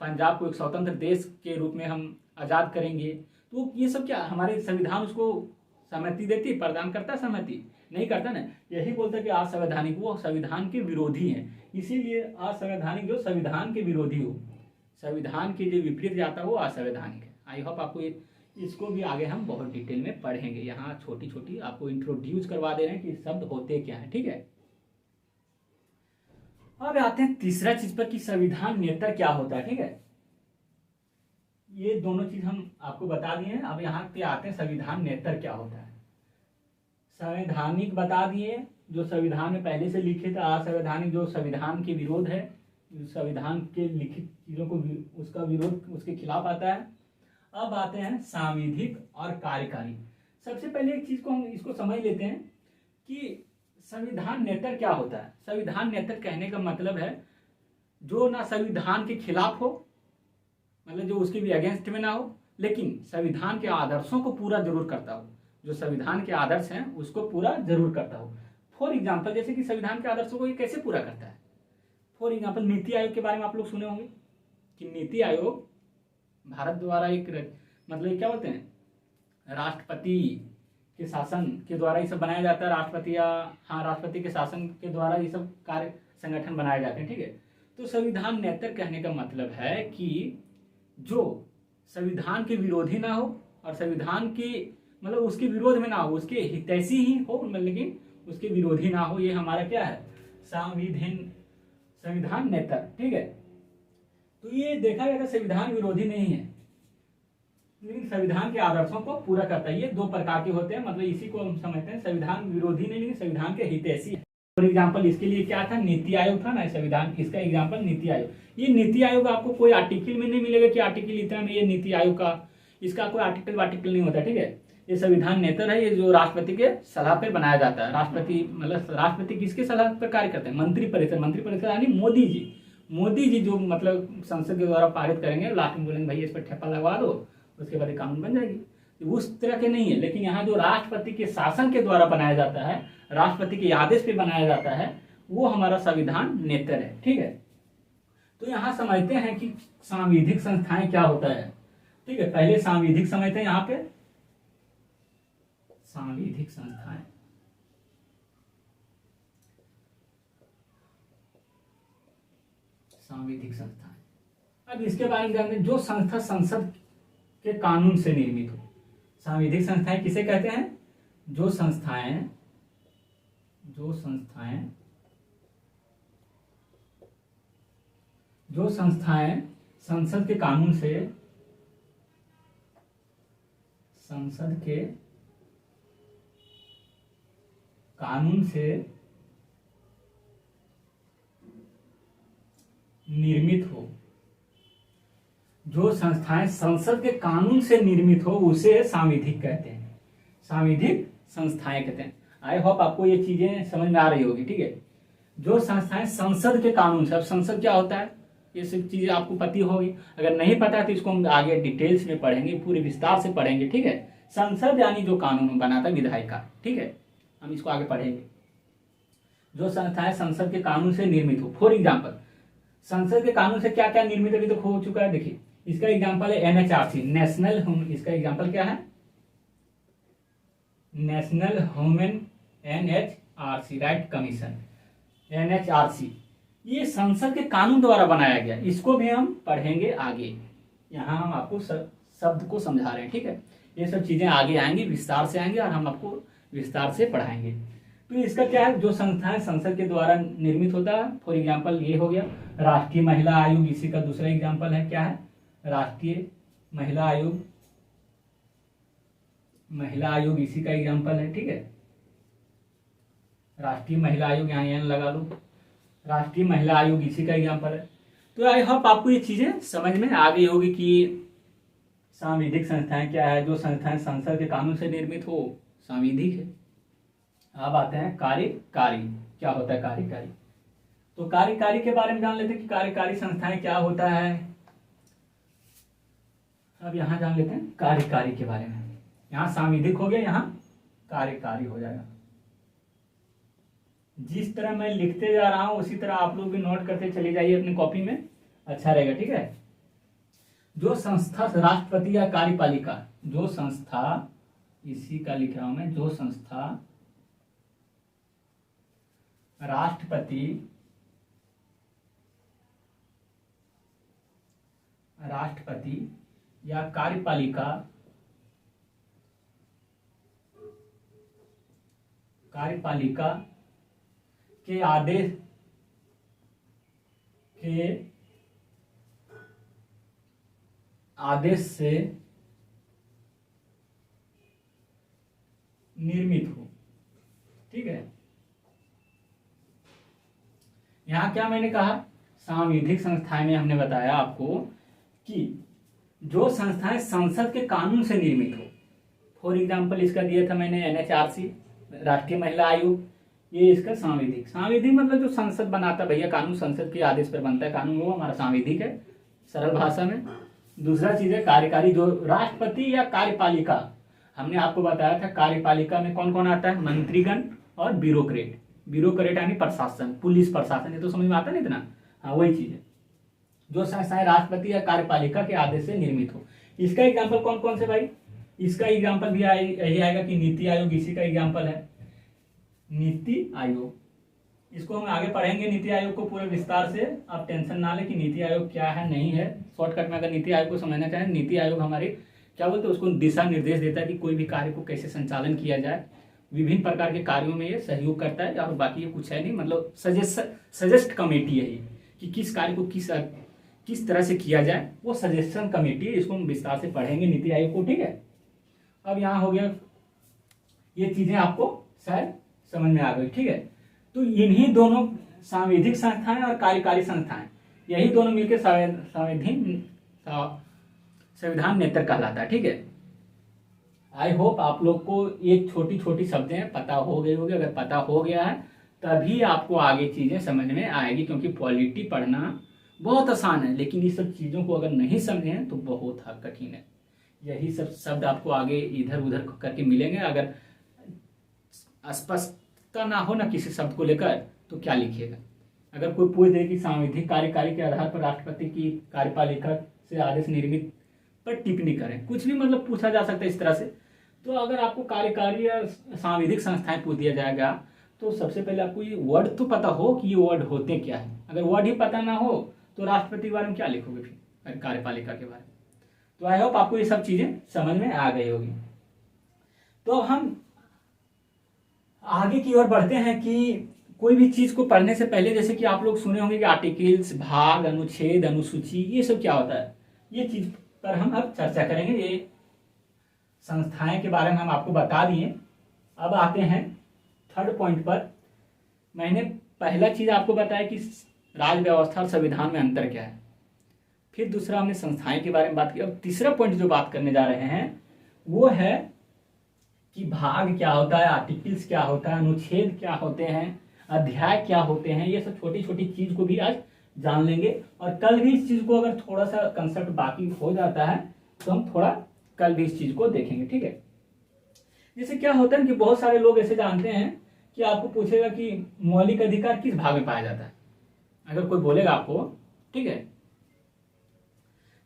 [SPEAKER 1] पंजाब को एक स्वतंत्र देश के रूप में हम आज़ाद करेंगे। तो ये सब क्या हमारे संविधान उसको सहमति देती, प्रदान करता, सहमति नहीं करता ना। यही बोलता कि असंवैधानिक वो संविधान के विरोधी हैं। इसीलिए असंवैधानिक जो संविधान के विरोधी हो, संविधान के जो विपरीत जाता हो वो असंवैधानिक है। आई होप आपको इसको भी आगे हम बहुत डिटेल में पढ़ेंगे। यहाँ छोटी छोटी आपको इंट्रोड्यूस करवा दे रहे हैं कि शब्द होते क्या है। ठीक है, अब आते हैं तीसरा चीज पर कि संविधान नेतर क्या होता है। ठीक है, ये दोनों चीज हम आपको बता दिए हैं। अब यहाँ पे आते हैं संविधान नेतर क्या होता है। संवैधानिक बता दिए जो संविधान में पहले से लिखित, असंवैधानिक जो संविधान के विरोध है, संविधान के लिखित चीजों को उसका विरोध, उसके खिलाफ आता है। अब आते हैं सांविधिक और कार्यकारी। सबसे पहले एक चीज को हम इसको समझ लेते हैं कि संविधान नेतर क्या होता है। संविधान नेतर कहने का मतलब है जो ना संविधान के खिलाफ हो, मतलब जो उसके भी अगेंस्ट में ना हो, लेकिन संविधान के आदर्शों को पूरा जरूर करता हो। जो संविधान के आदर्श हैं उसको पूरा जरूर करता हो। फॉर एग्जाम्पल जैसे कि संविधान के आदर्शों को ये कैसे पूरा करता है। फॉर एग्जाम्पल नीति आयोग के बारे में आप लोग सुने होंगे कि नीति आयोग भारत द्वारा एक, मतलब क्या बोलते हैं, राष्ट्रपति के शासन के द्वारा ये सब बनाया जाता है। राष्ट्रपति के शासन के द्वारा ये सब कार्य संगठन बनाए जाते हैं। ठीक है, तो संविधान नेतर कहने का मतलब है कि जो संविधान के विरोधी ना हो और संविधान की मतलब उसके विरोध में ना हो, उसके हितैषी ही हो, लेकिन उसके विरोधी ना हो। ये हमारा क्या है, संविधान नेतर। ठीक है, तो ये देखा गया था संविधान विरोधी नहीं है, लेकिन संविधान के आदर्शों को पूरा करता है। ये दो प्रकार के होते हैं, मतलब इसी को हम समझते हैं संविधान विरोधी नहीं, लेकिन संविधान के हितैषी है। फॉर एग्जाम्पल इसके लिए क्या था, नीति आयोग था ना संविधान, इसका एग्जाम्पल नीति आयोग। ये नीति आयोग आपको कोई आर्टिकल में नहीं मिलेगा कि आर्टिकल इतना में ये नीति आयोग का, इसका कोई आर्टिकल नहीं होता। ठीक है, ये संविधान नेतर है, ये जो राष्ट्रपति के सलाह पर बनाया जाता है। राष्ट्रपति मतलब राष्ट्रपति किसके सलाह पर कार्य करते हैं, मंत्रिपरिषद यानी मोदी जी जो मतलब संसद के द्वारा पारित करेंगे, लास्ट में बोलेंगे भाई इस पर ठप्पा लगवा दो, उसके बाद कानून बन जाएगी। उस तरह के नहीं है, लेकिन यहाँ जो राष्ट्रपति के शासन के द्वारा बनाया जाता है, राष्ट्रपति के आदेश पे बनाया जाता है, वो हमारा संविधान नेतर है। ठीक है, तो यहाँ समझते हैं कि सांविधिक संस्थाएं क्या होता है। ठीक है, पहले सांविधिक समझते हैं। यहाँ पे सांविधिक संस्थाएं, सांविधिक संस्थाएं, अब इसके बारे में जानते हैं। जो संस्था संसद के कानून से निर्मित हो, सांविधिक संस्थाएं किसे कहते हैं, जो संस्थाएं संसद के कानून से, संसद के कानून से निर्मित हो, जो संस्थाएं संसद के कानून से निर्मित हो उसे सांविधिक कहते हैं, सांविधिक संस्थाएं कहते हैं। आई होप आपको ये चीजें समझ में आ रही होगी। ठीक है, जो संस्थाएं संसद के कानून से, अब संसद क्या होता है ये सब चीजें आपको पता होगी। अगर नहीं पता है तो इसको हम आगे डिटेल्स में पढ़ेंगे, पूरे विस्तार से पढ़ेंगे। ठीक है, संसद यानी जो कानून बनाता है विधायिका। ठीक है, हम इसको आगे पढ़ेंगे। जो संस्थाएं संसद के कानून से निर्मित हो, फॉर एग्जाम्पल संसद के कानून से क्या क्या निर्मित अभी तक हो चुका है। देखिए इसका एग्जाम्पल है एनएचआरसी, नेशनल होम, इसका एग्जाम्पल क्या है, national human NHRC right commission, NHRC. ये संसद के कानून द्वारा बनाया गया, इसको भी हम पढ़ेंगे आगे। यहाँ हम आपको शब्द को समझा रहे हैं। ठीक है, ये सब चीजें आगे आएंगी, विस्तार से आएंगे और हम आपको विस्तार से पढ़ाएंगे। तो इसका क्या है, जो संस्थाएं संसद के द्वारा निर्मित होता है, फॉर एग्जाम्पल ये हो गया राष्ट्रीय महिला आयोग, इसी का दूसरा एग्जाम्पल है क्या है, राष्ट्रीय महिला आयोग, महिला आयोग इसी का एग्जाम्पल है। ठीक है, राष्ट्रीय महिला आयोग, यहाँ एन लगा लो, राष्ट्रीय महिला आयोग इसी का एग्जाम्पल है। तो आई होप आपको ये चीजें समझ में आ गई होगी कि सांविधिक संस्थाएं क्या है। जो संस्थाएं संसद के कानून से निर्मित हो सांविधिक है। अब आते हैं कार्यकारी, क्या होता है कार्यकारी। तो कार्यकारी के बारे में जान लेते हैं कि कार्यकारी संस्थाएं क्या होता है। अब यहाँ जान लेते हैं कार्यकारी के बारे में। यहाँ सांविधिक हो गया, यहाँ कार्यकारी हो जाएगा। जिस तरह मैं लिखते जा रहा हूं उसी तरह आप लोग भी नोट करते चले जाइए अपनी कॉपी में, अच्छा रहेगा। ठीक है, जो संस्था राष्ट्रपति या कार्यपालिका, जो संस्था, इसी का लिख रहा हूं मैं, जो संस्था राष्ट्रपति या कार्यपालिका के आदेश से निर्मित हो। ठीक है, यहां क्या मैंने कहा, सांविधिक संस्थाएं में हमने बताया आपको कि जो संस्थाएं संसद के कानून से निर्मित हो। फॉर एग्जाम्पल इसका दिया था मैंने एनएचआरसी, राष्ट्रीय महिला आयोग, ये इसका सांविधिक। सांविधिक मतलब जो संसद बनाता है भैया कानून, संसद के आदेश पर बनता है कानून, वो हमारा सांविधिक है सरल भाषा में। दूसरा चीज है कार्यकारी, जो राष्ट्रपति या कार्यपालिका, हमने आपको बताया था कार्यपालिका में कौन कौन आता है, मंत्रीगण और ब्यूरोक्रेट। ब्यूरोक्रेट यानी प्रशासन, पुलिस प्रशासन, ये तो समझ में आता नहीं इतना, हाँ वही चीज है। जो संस्थाएं राष्ट्रपति या कार्यपालिका के आदेश से निर्मित हो। इसका एग्जाम्पल कौन कौन से भाई, इसका एग्जाम्पल भी यही आएगा कि नीति आयोग इसी का एग्जाम्पल है, नीति आयोग। इसको हम आगे पढ़ेंगे नीति आयोग को पूरे विस्तार से, आप टेंशन ना ले कि नीति आयोग क्या है नहीं है। शॉर्टकट में अगर नीति आयोग को समझना चाहें, नीति आयोग हमारे क्या बोलते हैं उसको दिशा निर्देश देता है कि कोई भी कार्य को कैसे संचालन किया जाए, विभिन्न प्रकार के कार्यों में ये सहयोग करता है। और बाकी ये कुछ है नहीं, मतलब सजेस्ट कमेटी है ये कि किस कार्य को किस तरह से किया जाए, वो सजेशन कमेटी है। इसको हम विस्तार से पढ़ेंगे नीति आयोग को। ठीक है, अब यहाँ हो गया, ये चीजें आपको शायद समझ में आ गई। ठीक है, तो इन्हीं दोनों सांविधिक संस्थाएं और कार्यकारी संस्थाएं, यही दोनों मिलकर संविधान नेतृत्व कहलाता है। ठीक है, आई होप आप लोग को एक छोटी छोटी शब्दें पता हो गई होगी। अगर पता हो गया है तभी आपको आगे चीजें समझ में आएगी, क्योंकि पॉलिटी पढ़ना बहुत आसान है, लेकिन ये सब चीजों को अगर नहीं समझे हैं तो बहुत कठिन है। यही सब शब्द आपको आगे इधर उधर करके मिलेंगे। अगर स्पष्टता ना हो ना किसी शब्द को लेकर तो क्या लिखिएगा। अगर कोई पूछ दे कि सांविधिक कार्यकारी के आधार पर राष्ट्रपति की कार्यपालिका से आदेश निर्मित पर टिप्पणी करें, कुछ भी मतलब पूछा जा सकता है इस तरह से। तो अगर आपको कार्यकारी या सांविधिक संस्थाएं पूछ दिया जाएगा तो सबसे पहले आपको ये वर्ड तो पता हो कि ये वर्ड होते क्या है। अगर वर्ड ही पता ना हो तो राष्ट्रपति के बारे में क्या लिखोगे, फिर कार्यपालिका के बारे में। तो आई होप आपको ये सब चीजें समझ में आ गई होगी। तो अब हम आगे की ओर बढ़ते हैं कि कोई भी चीज को पढ़ने से पहले, जैसे कि आप लोग सुने होंगे कि आर्टिकल्स, भाग, अनुच्छेद, अनुसूची, ये सब क्या होता है, ये चीज पर हम अब चर्चा करेंगे। ये संस्थाएं के बारे में हम आपको बता दिए। अब आते हैं थर्ड पॉइंट पर। मैंने पहला चीज आपको बताया कि राज्य व्यवस्था और संविधान में अंतर क्या है, फिर दूसरा हमने संस्थाएं के बारे में बात की। अब तीसरा पॉइंट जो बात करने जा रहे हैं वो है कि भाग क्या होता है, आर्टिकल्स क्या होता है, अनुच्छेद क्या होते हैं, अध्याय क्या होते हैं, ये सब छोटी छोटी चीज को भी आज जान लेंगे। और कल भी इस चीज को अगर थोड़ा सा कंसेप्ट बाकी हो जाता है तो हम थोड़ा कल भी इस चीज को देखेंगे, ठीक है। जैसे क्या होता है कि बहुत सारे लोग ऐसे जानते हैं कि आपको पूछेगा कि मौलिक अधिकार किस भाग में पाया जाता है, अगर कोई बोलेगा आपको, ठीक है।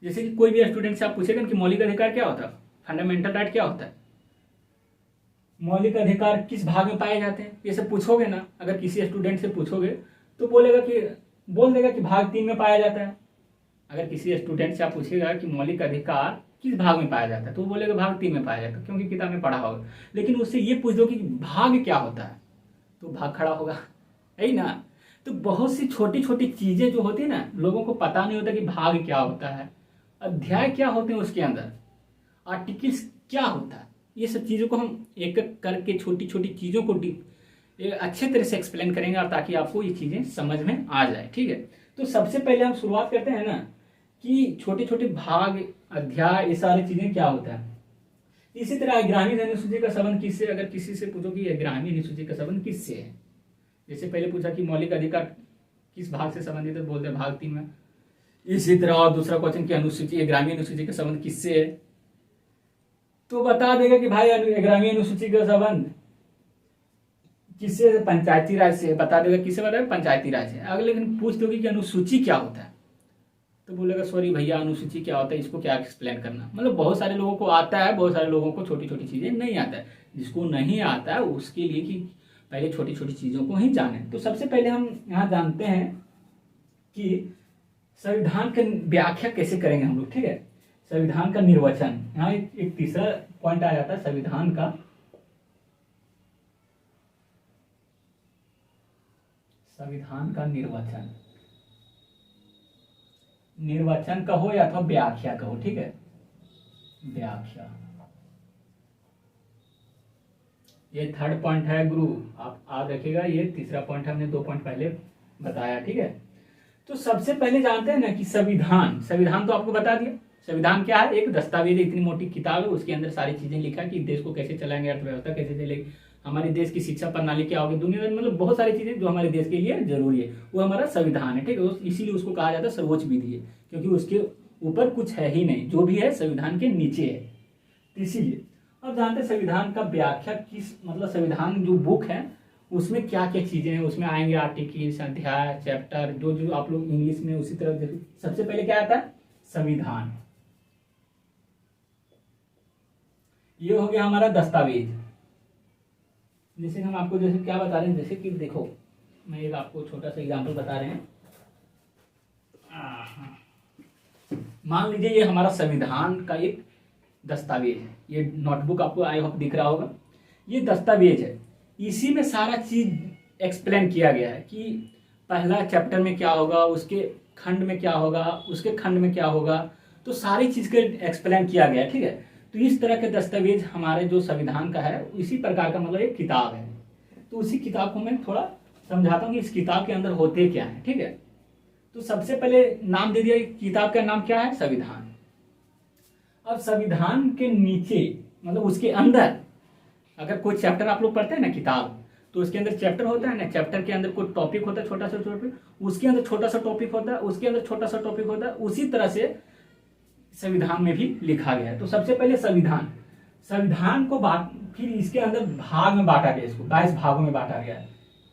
[SPEAKER 1] जैसे कि कोई भी स्टूडेंट से आप पूछेगा कि मौलिक अधिकार क्या होता है, फंडामेंटल राइट क्या होता है, मौलिक अधिकार किस भाग में पाए जाते हैं, ये सब पूछोगे ना, अगर किसी स्टूडेंट से पूछोगे तो बोलेगा कि बोल देगा कि भाग 3 में पाया जाता है। अगर किसी स्टूडेंट से आप पूछेगा कि मौलिक अधिकार किस भाग में पाया जाता है तो वो बोलेगा भाग 3 में पाया जाता है, क्योंकि किताब में पढ़ा होगा। लेकिन उससे ये पूछ दो कि भाग क्या होता है तो भाग खड़ा होगा, है ना। तो बहुत सी छोटी छोटी चीजें जो होती है ना, लोगों को पता नहीं होता कि भाग क्या होता है, अध्याय क्या होते हैं उसके अंदर, आर्टिकल्स क्या होता है, ये सब चीजों को हम एक एक करके छोटी छोटी चीजों को अच्छे तरह से एक्सप्लेन करेंगे, और ताकि आपको ये चीजें समझ में आ जाए, ठीक है। तो सबसे पहले हम शुरुआत करते हैं ना कि छोटे छोटे भाग, अध्याय, ये सारी चीजें क्या होता है। इसी तरह ग्रामीण अनुसूची का संबंध किससे, अगर किसी से पूछो कि ग्रामीण अनुसूची का संबंध किससे है, जैसे पहले पूछा कि मौलिक अधिकार किस भाग से संबंधित है, बोलते हैं भाग 3 में। इसी तरह और दूसरा क्वेश्चन की अनुसूची, ग्रामीण अनुसूची का संबंध किससे है, तो बता देगा कि भाई ग्रामीण अनुसूची का संबंध किससे, पंचायती राज से, बता देगा किससे, बता देगा पंचायती राज से। अगर लेकिन पूछ दोगे कि अनुसूची क्या होता है तो बोलेगा सॉरी भैया अनुसूची क्या होता है, इसको क्या एक्सप्लेन करना। मतलब बहुत सारे लोगों को आता है, बहुत सारे लोगों को छोटी छोटी चीजें नहीं आता है। जिसको नहीं आता है उसके लिए कि पहले छोटी छोटी चीजों को ही जाने। तो सबसे पहले हम यहाँ जानते हैं कि संविधान की व्याख्या कैसे करेंगे हम लोग, ठीक है। संविधान का निर्वचन, यहाँ एक तीसरा पॉइंट आ जाता है संविधान का निर्वचन। निर्वचन कहो या तो व्याख्या कहो, ठीक है, व्याख्या। ये थर्ड पॉइंट है गुरु, आप याद रखिएगा, ये तीसरा पॉइंट हमने 2 पॉइंट पहले बताया, ठीक है। तो सबसे पहले जानते हैं ना कि संविधान, संविधान तो आपको बता दिया। संविधान क्या है, एक दस्तावेज, इतनी मोटी किताब है, उसके अंदर सारी चीजें लिखा कि देश को कैसे चलाएंगे, अर्थव्यवस्था कैसे चलेगी, हमारे देश की शिक्षा प्रणाली क्या होगी, दुनिया में मतलब बहुत सारी चीजें जो हमारे देश के लिए जरूरी है, वो हमारा संविधान है, ठीक है। इसीलिए उसको कहा जाता है सर्वोच्च विधि है, क्योंकि उसके ऊपर कुछ है ही नहीं, जो भी है संविधान के नीचे है, इसीलिए। अब जानते हैं संविधान का व्याख्या किस, मतलब संविधान जो बुक है उसमें क्या क्या चीजें हैं, उसमें आएंगे आर्टिकल्स, अध्याय, चैप्टर, जो जो आप लोग इंग्लिश में उसी तरह। सबसे पहले क्या आता है, संविधान, ये हो गया हमारा दस्तावेज। जैसे हम आपको जैसे क्या बता रहे हैं, जैसे कि देखो मैं एक आपको छोटा सा एग्जांपल बता रहे हैं। मान लीजिए ये हमारा संविधान का एक दस्तावेज है, ये नोटबुक आपको आई होप दिख रहा होगा, ये दस्तावेज है। इसी में सारा चीज एक्सप्लेन किया गया है कि पहला चैप्टर में क्या होगा, उसके खंड में क्या होगा, उसके खंड में क्या होगा, तो सारी चीज के एक्सप्लेन किया गया है, ठीक है। तो इस तरह के दस्तावेज हमारे जो संविधान का है, इसी प्रकार का मतलब एक किताब है। तो उसी किताब को मैं थोड़ा समझाता हूँ कि इस किताब के अंदर होते क्या है, ठीक है। तो सबसे पहले नाम दे दिया, किताब का नाम क्या है, संविधान। अब संविधान के नीचे मतलब उसके अंदर अगर कोई चैप्टर आप लोग पढ़ते हैं ना किताब, तो उसके अंदर चैप्टर होता है ना, चैप्टर के अंदर कोई टॉपिक होता है, छोटा सा टॉपिक, उसके अंदर छोटा सा टॉपिक होता है, उसके अंदर छोटा सा टॉपिक होता है। उसी तरह से संविधान में भी लिखा गया है। तो सबसे पहले संविधान, संविधान को फिर इसके अंदर भाग में बांटा गया, इसको 22 भागों में बांटा गया है।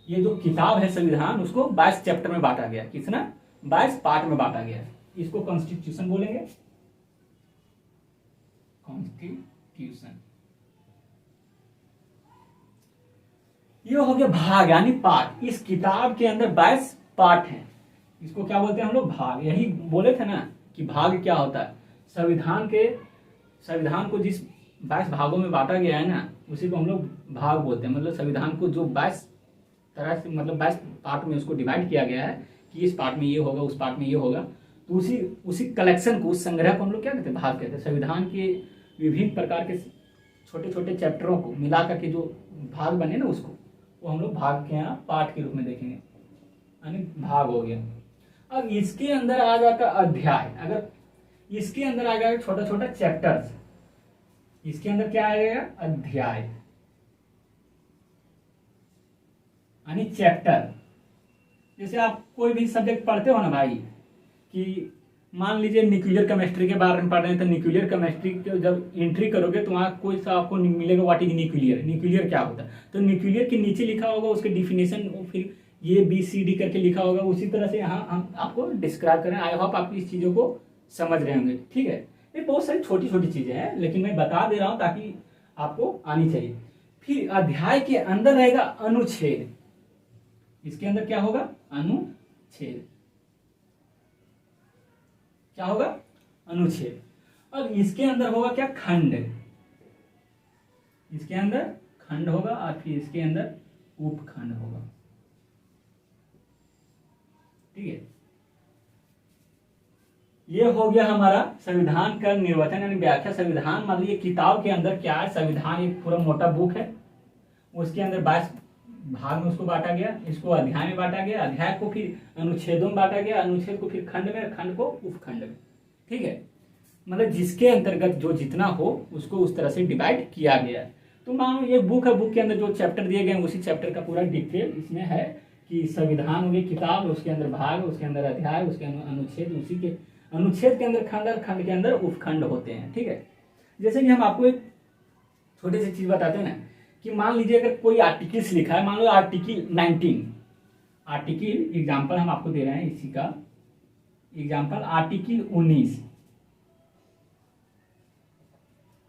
[SPEAKER 1] ये जो किताब है संविधान, उसको 22 चैप्टर में बांटा गया, कितना 22 पार्ट में बांटा गया। इसको कॉन्स्टिट्यूशन बोलेंगे, कॉन्स्टिट्यूशन। ये हो गया भाग यानी पार्ट। इस किताब के अंदर 22 पार्ट हैं, इसको क्या बोलते हैं हम लोग, भाग। यही बोले थे ना कि भाग क्या होता है, संविधान को जिस 22 भागों में बांटा गया है ना, उसी को हम लोग भाग बोलते हैं। मतलब संविधान को जो 22 तरह से मतलब 22 पार्ट में उसको डिवाइड किया गया है कि इस पार्ट में ये होगा, उस पार्ट में ये होगा, तो उसी कलेक्शन को, उस संग्रह को हम लोग क्या कहते हैं, भाग कहते हैं। संविधान के विभिन्न प्रकार के छोटे छोटे चैप्टरों को मिला करके जो भाग बने ना, उसको वो हम लोग भाग के यहाँ पार्ट के रूप में देखेंगे, यानी भाग हो गया। अब इसके अंदर आ जाता अध्याय। अगर इसके अंदर आ गया छोटा छोटा चैप्टर्स, इसके अंदर क्या आ जाएगा, अध्याय। यानी चैप्टर। जैसे आप कोई भी सब्जेक्ट पढ़ते हो ना भाई, कि मान लीजिए न्यूक्लियर केमिस्ट्री के बारे में पढ़ रहे हैं, तो न्यूक्लियर केमिस्ट्री के जब एंट्री करोगे तो वहाँ कोई सा आपको मिलेगा व्हाट इज न्यूक्लियर, न्यूक्लियर क्या होता है, तो न्यूक्लियर के नीचे लिखा होगा उसके डिफिनेशन, फिर ये BCD करके लिखा होगा। उसी तरह से यहाँ हम आपको डिस्क्राइब करें। आई होप आप इस चीज़ों को समझ रहे होंगे, ठीक है। ये बहुत सारी छोटी छोटी चीज़ें हैं, लेकिन मैं बता दे रहा हूँ ताकि आपको आनी चाहिए। फिर अध्याय के अंदर रहेगा अनुच्छेद। इसके अंदर क्या होगा? अनुच्छेद। क्या होगा? अनुच्छेद। और इसके अंदर होगा क्या? खंड। इसके अंदर खंड होगा और फिर इसके अंदर उपखंड होगा, ठीक है। ये हो गया हमारा संविधान का निर्वचन यानी व्याख्या। संविधान मतलब ये किताब के अंदर क्या है, संविधान एक पूरा मोटा बुक है, उसके अंदर 22 भाग में उसको बांटा गया, इसको अध्याय में बांटा गया, अध्याय को फिर अनुच्छेदों में बांटा गया, अनुच्छेद को फिर खंड में, खंड को उपखंड में, ठीक है। मतलब जिसके अंतर्गत जो जितना हो उसको उस तरह से डिवाइड किया गया है। तो मान लो ये बुक है, बुक के अंदर जो चैप्टर दिए गए उसी चैप्टर का पूरा डिटेल इसमें है कि संविधान हो गई किताब, उसके अंदर भाग, उसके अंदर अध्याय, उसके अंदर अनुच्छेद, उसी के अनुच्छेद के अंदर खंड और खंड के अंदर उपखंड होते हैं, ठीक है। जैसे कि हम आपको एक छोटी सी चीज बताते हैं ना, कि मान लीजिए अगर कोई आर्टिकल्स लिखा है, मान लो आर्टिकल 19, आर्टिकल एग्जाम्पल हम आपको दे रहे हैं इसी का एग्जाम्पल, आर्टिकल 19,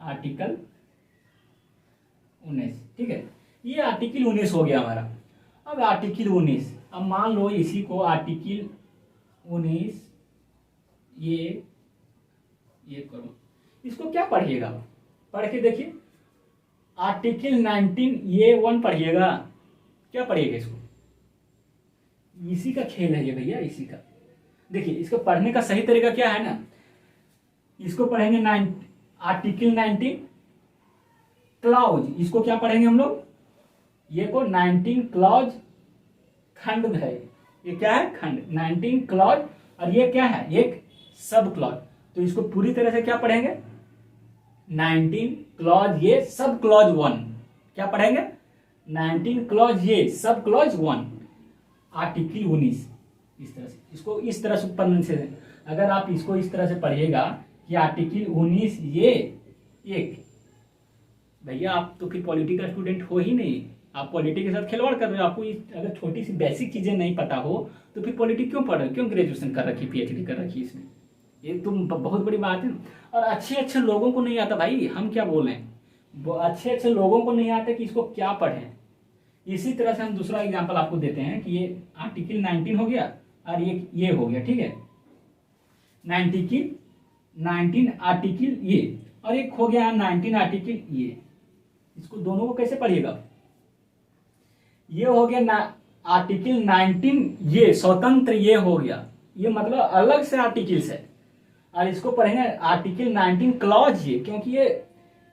[SPEAKER 1] आर्टिकल 19, ठीक है। ये आर्टिकल 19 हो गया हमारा। अब आर्टिकल 19, अब मान लो इसी को आर्टिकल 19 ये करो, इसको क्या पढ़िएगा? पढ़ के देखिए, आर्टिकल 19 ये 1 पढ़िएगा, क्या पढ़िएगा इसको? इसी का खेल है ये भैया, इसी का। देखिए इसको पढ़ने का सही तरीका क्या है ना, इसको पढ़ेंगे आर्टिकल 19 क्लॉज, इसको क्या पढ़ेंगे हम लोग? ये को 19 क्लॉज खंड है, ये क्या है? खंड। 19 क्लॉज, और ये क्या है? एक सब क्लॉज। तो इसको पूरी तरह से क्या पढ़ेंगे? 19 क्लॉज ये सब क्लॉज 1, क्या पढ़ेंगे? 19 क्लॉज ये सब क्लॉज 1, आर्टिकल 19। इस तरह से इसको इस तरह से पढ़ने से, अगर आप इसको इस तरह से पढ़िएगा कि आर्टिकल 19 ये एक, भैया आप तो फिर पॉलिटी का स्टूडेंट हो ही नहीं, आप पॉलिटी के साथ खिलवाड़ कर रहे हो। आपको अगर छोटी सी बेसिक चीजें नहीं पता हो तो फिर पॉलिटी क्यों पढ़ रहे हो? क्यों ग्रेजुएशन कर रखी, PhD कर रखी इसमें? ये तो बहुत बड़ी बात है। और अच्छे अच्छे लोगों को नहीं आता भाई, हम क्या बोल रहे हैं, अच्छे अच्छे लोगों को नहीं आता कि इसको क्या पढ़ें। इसी तरह से हम दूसरा एग्जाम्पल आपको देते हैं कि ये आर्टिकल 19 हो गया और ये हो गया, ठीक है। 19 आर्टिकल ये, और एक हो गया 19 आर्टिकल ये। इसको दोनों को कैसे पढ़िएगा? ये हो गया ना आर्टिकल 19 ये स्वतंत्र, ये हो गया, ये मतलब अलग से आर्टिकल्स है। और इसको पढ़ेंगे आर्टिकल 19 क्लॉज ये, क्योंकि ये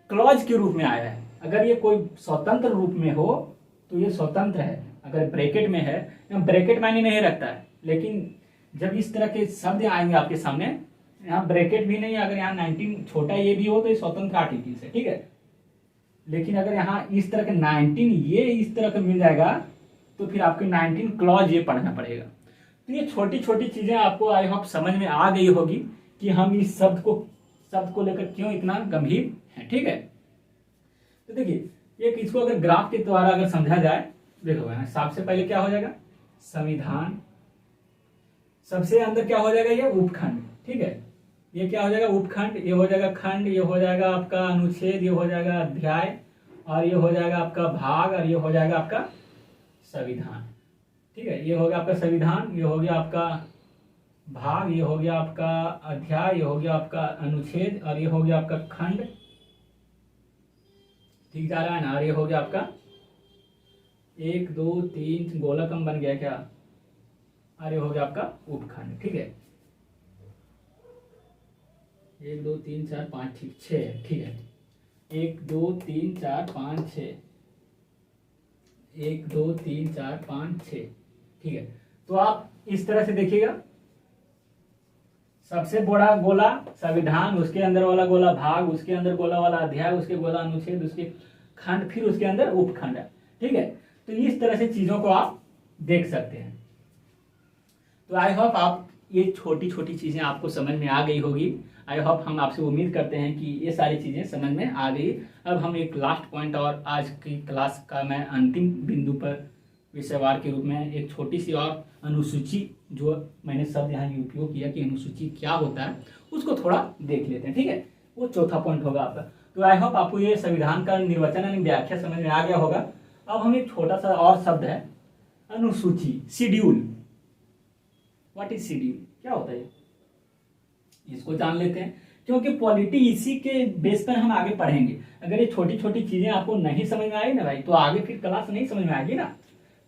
[SPEAKER 1] क्लॉज के रूप में आया है। अगर ये कोई स्वतंत्र रूप में हो तो ये स्वतंत्र है, अगर ब्रैकेट में है, ब्रैकेट मायने नहीं रखता है, लेकिन जब इस तरह के शब्द आएंगे आपके सामने, यहाँ ब्रैकेट भी नहीं, अगर यहाँ 19 छोटा ये भी हो तो ये स्वतंत्र आर्टिकल है, ठीक है। लेकिन अगर यहाँ इस तरह के 19 ये इस तरह का मिल जाएगा तो फिर आपको 19 क्लॉज ये पढ़ना पड़ेगा। तो ये छोटी छोटी चीजें आपको आई होप समझ में आ गई होगी कि हम इस शब्द को लेकर क्यों इतना गंभीर है, ठीक है। तो देखिए एक इसको अगर ग्राफ के द्वारा अगर समझा जाए, देखो सबसे पहले क्या हो जाएगा? संविधान, सबसे अंदर क्या हो जाएगा? ये उपखंड, ठीक है। ये क्या हो जाएगा? उपखंड, ये हो जाएगा खंड, ये हो जाएगा आपका अनुच्छेद, ये हो जाएगा अध्याय, और ये हो जाएगा आपका भाग, और ये हो जाएगा आपका संविधान, ठीक है। ये हो गया आपका संविधान, ये हो गया आपका भाग, ये हो गया आपका अध्याय, ये हो गया आपका अनुच्छेद, और ये हो गया आपका खंड, ठीक जा रहा है ना। और ये हो गया आपका 1 2 3 गोला कम बन गया क्या? और ये हो गया आपका उपखंड, ठीक है। 1 2 3 4 5 ठीक 6, ठीक है। 1 2 3 4 5 6, 1 2 3 4 5 6, ठीक है। तो आप इस तरह से देखिएगा, सबसे बड़ा गोला संविधान, उसके अंदर वाला गोला भाग, उसके अंदर गोला वाला अध्याय, उसके गोला अनुच्छेद, उसके खंड, फिर उसके अंदर उपखंड, ठीक है। तो इस इस तरह से चीजों को आप देख सकते हैं। तो आई होप आप ये छोटी छोटी चीजें आपको समझ में आ गई होगी। आई होप हम आपसे उम्मीद करते हैं कि ये सारी चीजें समझ में आ गई। अब हम एक लास्ट पॉइंट और आज की क्लास का मैं अंतिम बिंदु पर विषयवार के रूप में एक छोटी सी और अनुसूची, जो मैंने शब्द यहाँ उपयोग किया कि अनुसूची क्या होता है, उसको थोड़ा देख लेते हैं। ठीक है, वो चौथा पॉइंट होगा आपका। तो आई होप आपको ये संविधान का निर्वचन यानी व्याख्या समझ में आ गया होगा। अब हम एक छोटा सा और शब्द है अनुसूची, शेड्यूल। व्हाट इज शेड्यूल, क्या होता है, इसको जान लेते हैं, क्योंकि पॉलिटी इसी के बेस पर हम आगे पढ़ेंगे। अगर ये छोटी छोटी चीजें आपको नहीं समझ में आई ना भाई, तो आगे फिर क्लास नहीं समझ में आएगी ना।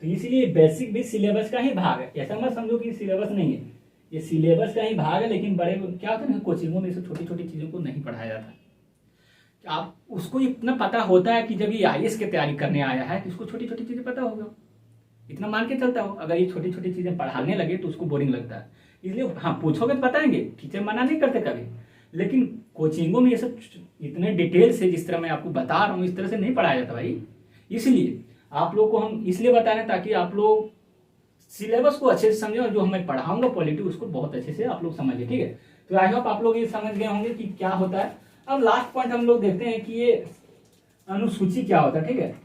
[SPEAKER 1] तो इसीलिए बेसिक भी सिलेबस का ही भाग है। ऐसा मत समझो कि सिलेबस नहीं है, ये सिलेबस का ही भाग है। लेकिन बड़े क्या होता है ना, कोचिंगों में छोटी छोटी चीजों को नहीं पढ़ाया जाता। आप उसको इतना पता होता है कि जब ये आईएएस की तैयारी करने आया है तो उसको छोटी छोटी चीजें पता होगा, इतना मान के चलता हो। अगर ये छोटी छोटी चीजें पढ़ाने लगे तो उसको बोरिंग लगता है। इसलिए हाँ, पूछोगे तो बताएंगे, टीचर मना नहीं करते कभी, लेकिन कोचिंगों में ये सब इतने डिटेल से जिस तरह मैं आपको बता रहा हूँ इस तरह से नहीं पढ़ाया जाता भाई। इसलिए आप लोग को हम इसलिए बता रहे हैं ताकि आप लोग सिलेबस को अच्छे से समझे और जो मैं पढ़ाऊंगा पॉलिटी उसको बहुत अच्छे से आप लोग समझिए। ठीक है, तो आई होप आप लोग ये समझ गए होंगे कि क्या होता है। अब लास्ट पॉइंट हम लोग देखते हैं कि ये अनुसूची क्या होता है। ठीक है,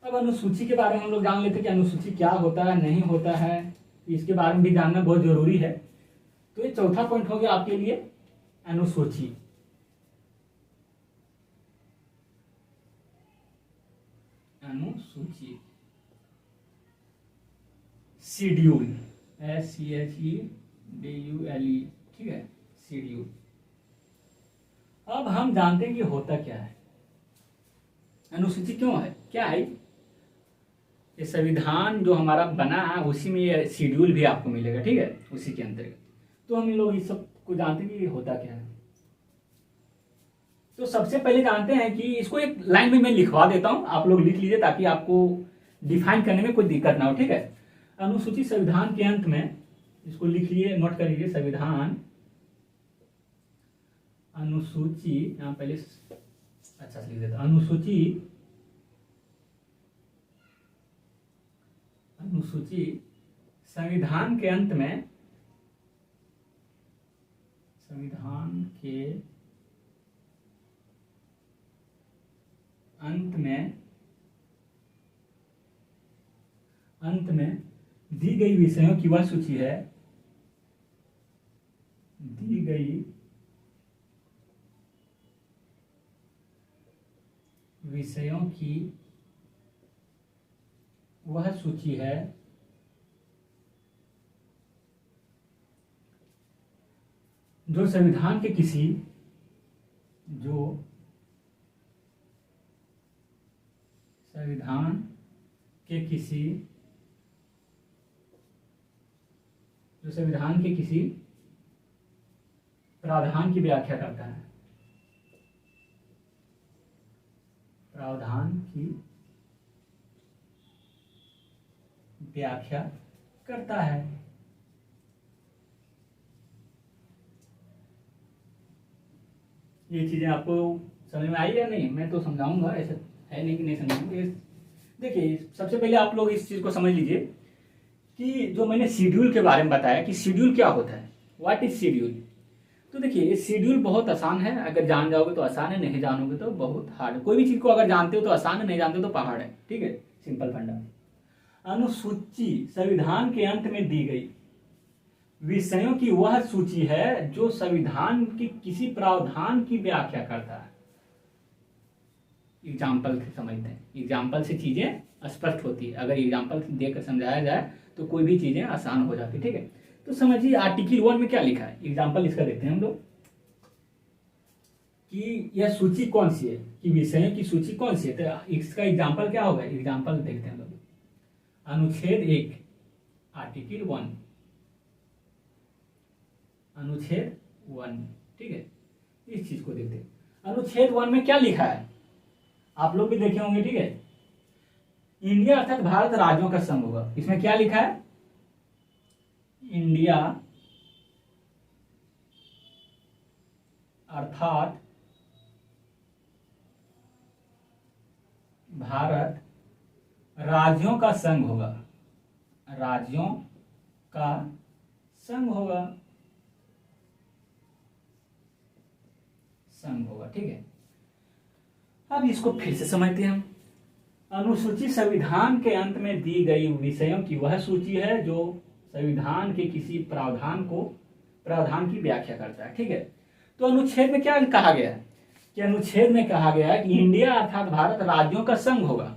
[SPEAKER 1] अब अनुसूची के बारे में हम लोग जान लेते हैं कि अनुसूची क्या होता है, नहीं होता है, इसके बारे में भी जानना बहुत जरूरी है। तो ये चौथा पॉइंट हो गया आपके लिए अनुसूची। अनुसूची, शेड्यूल, SCHEDULE, ठीक है, शेड्यूल। अब हम जानते हैं कि होता क्या है, अनुसूची क्यों है, क्या है। ये संविधान जो हमारा बना है उसी में ये शेड्यूल भी आपको मिलेगा। ठीक है, उसी के अंतर्गत। तो हम लोग इस सब को जानते हैं कि होता क्या है। तो सबसे पहले जानते हैं कि इसको एक लाइन में मैं लिखवा देता हूं, आप लोग लिख लीजिए ताकि आपको डिफाइन करने में कोई दिक्कत ना हो। ठीक है, अनुसूची संविधान के अंत में, इसको लिख लिए, नोट कर लीजिए, संविधान अनुसूची, यहां पहले अच्छा से लिख देता, अनुसूची संविधान के अंत में, संविधान के अंत में दी गई विषयों की वह सूची है, दी गई विषयों की वह सूची है जो संविधान के किसी, जो संविधान के किसी, जो संविधान के किसी प्रावधान की व्याख्या करता है, प्रावधान की व्याख्या करता है। ये चीजें आपको समझ में आई या नहीं, मैं तो समझाऊंगा, ऐसा है नहीं कि नहीं समझाऊंगा। देखिए, सबसे पहले आप लोग इस चीज को समझ लीजिए कि जो मैंने शेड्यूल के बारे में बताया कि शेड्यूल क्या होता है, व्हाट इज शेड्यूल। तो देखिए, शेड्यूल बहुत आसान है, अगर जान जाओगे तो आसान है, नहीं जानोगे तो बहुत हार्ड है। कोई भी चीज को अगर जानते हो तो आसान है, नहीं जानते हो तो पहाड़ है। ठीक है, सिंपल फंडा। अनुसूची संविधान के अंत में दी गई विषयों की वह सूची है जो संविधान की किसी प्रावधान की व्याख्या करता है। एग्जाम्पल से समझते हैं, एग्जाम्पल से चीजें स्पष्ट होती है। अगर एग्जाम्पल देकर समझाया जाए तो कोई भी चीजें आसान हो जाती। ठीक है, तो समझिए आर्टिकल 1 में क्या लिखा है, एग्जाम्पल इसका देखते हैं हम लोग कि यह सूची कौन सी है, कि विषयों की सूची कौन सी है। तो इसका एग्जाम्पल क्या होगा, एग्जाम्पल देखते हैं हम लोग। अनुच्छेद 1 आर्टिकल 1, अनुच्छेद 1, ठीक है, इस चीज को देखते हैं। अनुच्छेद 1 में क्या लिखा है, आप लोग भी देखे होंगे। ठीक है, इंडिया अर्थात भारत राज्यों का समूह होगा। इसमें क्या लिखा है, इंडिया अर्थात भारत राज्यों का संघ होगा, राज्यों का संघ होगा, संघ होगा। ठीक है, अब इसको फिर से समझते हैं हम। अनुसूची संविधान के अंत में दी गई विषयों की वह सूची है जो संविधान के किसी प्रावधान की व्याख्या करता है। ठीक है, तो अनुच्छेद में क्या कहा गया है कि अनुच्छेद में कहा गया है कि इंडिया अर्थात भारत राज्यों का संघ होगा।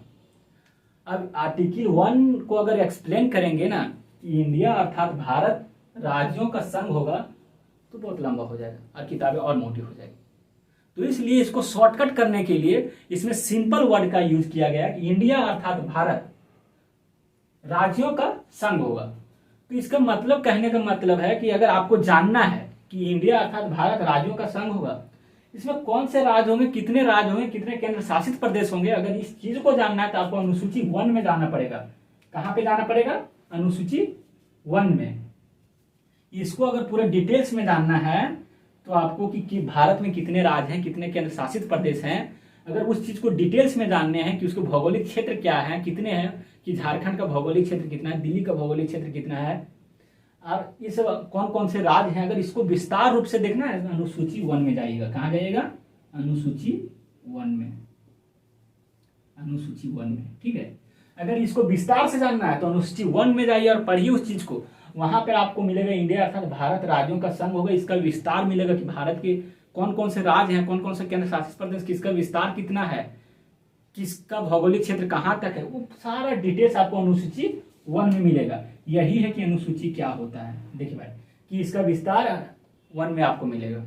[SPEAKER 1] अब आर्टिकल 1 को अगर एक्सप्लेन करेंगे ना कि इंडिया अर्थात भारत राज्यों का संघ होगा तो बहुत लंबा हो जाएगा और किताबें और मोटी हो जाएगी। तो इसलिए इसको शॉर्टकट करने के लिए इसमें सिंपल वर्ड का यूज किया गया कि इंडिया अर्थात भारत राज्यों का संघ होगा। तो इसका मतलब, कहने का मतलब है कि अगर आपको जानना है कि इंडिया अर्थात भारत राज्यों का संघ होगा, इसमें कौन से राज्य होंगे, कितने राज्य होंगे, कितने केंद्र शासित प्रदेश होंगे, अगर इस चीज को जानना है तो आपको अनुसूची 1 में जाना पड़ेगा। कहां पे जाना पड़ेगा? अनुसूची 1 में। इसको अगर पूरे डिटेल्स में जानना है तो आपको कि भारत में कितने राज्य हैं, कितने केंद्र शासित प्रदेश हैं, अगर उस चीज को डिटेल्स में जानने हैं कि उसके भौगोलिक क्षेत्र क्या है, कितने हैं, कि झारखंड का भौगोलिक क्षेत्र कितना है, दिल्ली का भौगोलिक क्षेत्र कितना है, और इस कौन कौन से राज्य हैं, अगर इसको विस्तार रूप से देखना है अनुसूची 1 में जाइएगा। कहाँ जाइएगा? अनुसूची 1 में, अनुसूची 1 में। ठीक है, अगर इसको विस्तार से जानना है तो अनुसूची 1 में जाइए और पढ़िए उस चीज को। वहां पर आपको मिलेगा इंडिया अर्थात भारत राज्यों का संघ होगा, इसका विस्तार मिलेगा कि भारत के कौन कौन से राज्य हैं, कौन कौन से केंद्र शासित प्रदेश, किसका विस्तार कितना है, किसका भौगोलिक क्षेत्र कहां तक है, वो सारा डिटेल्स आपको अनुसूची 1 में मिलेगा। यही है कि अनुसूची क्या होता है। देखिए भाई कि इसका विस्तार 1 में आपको मिलेगा।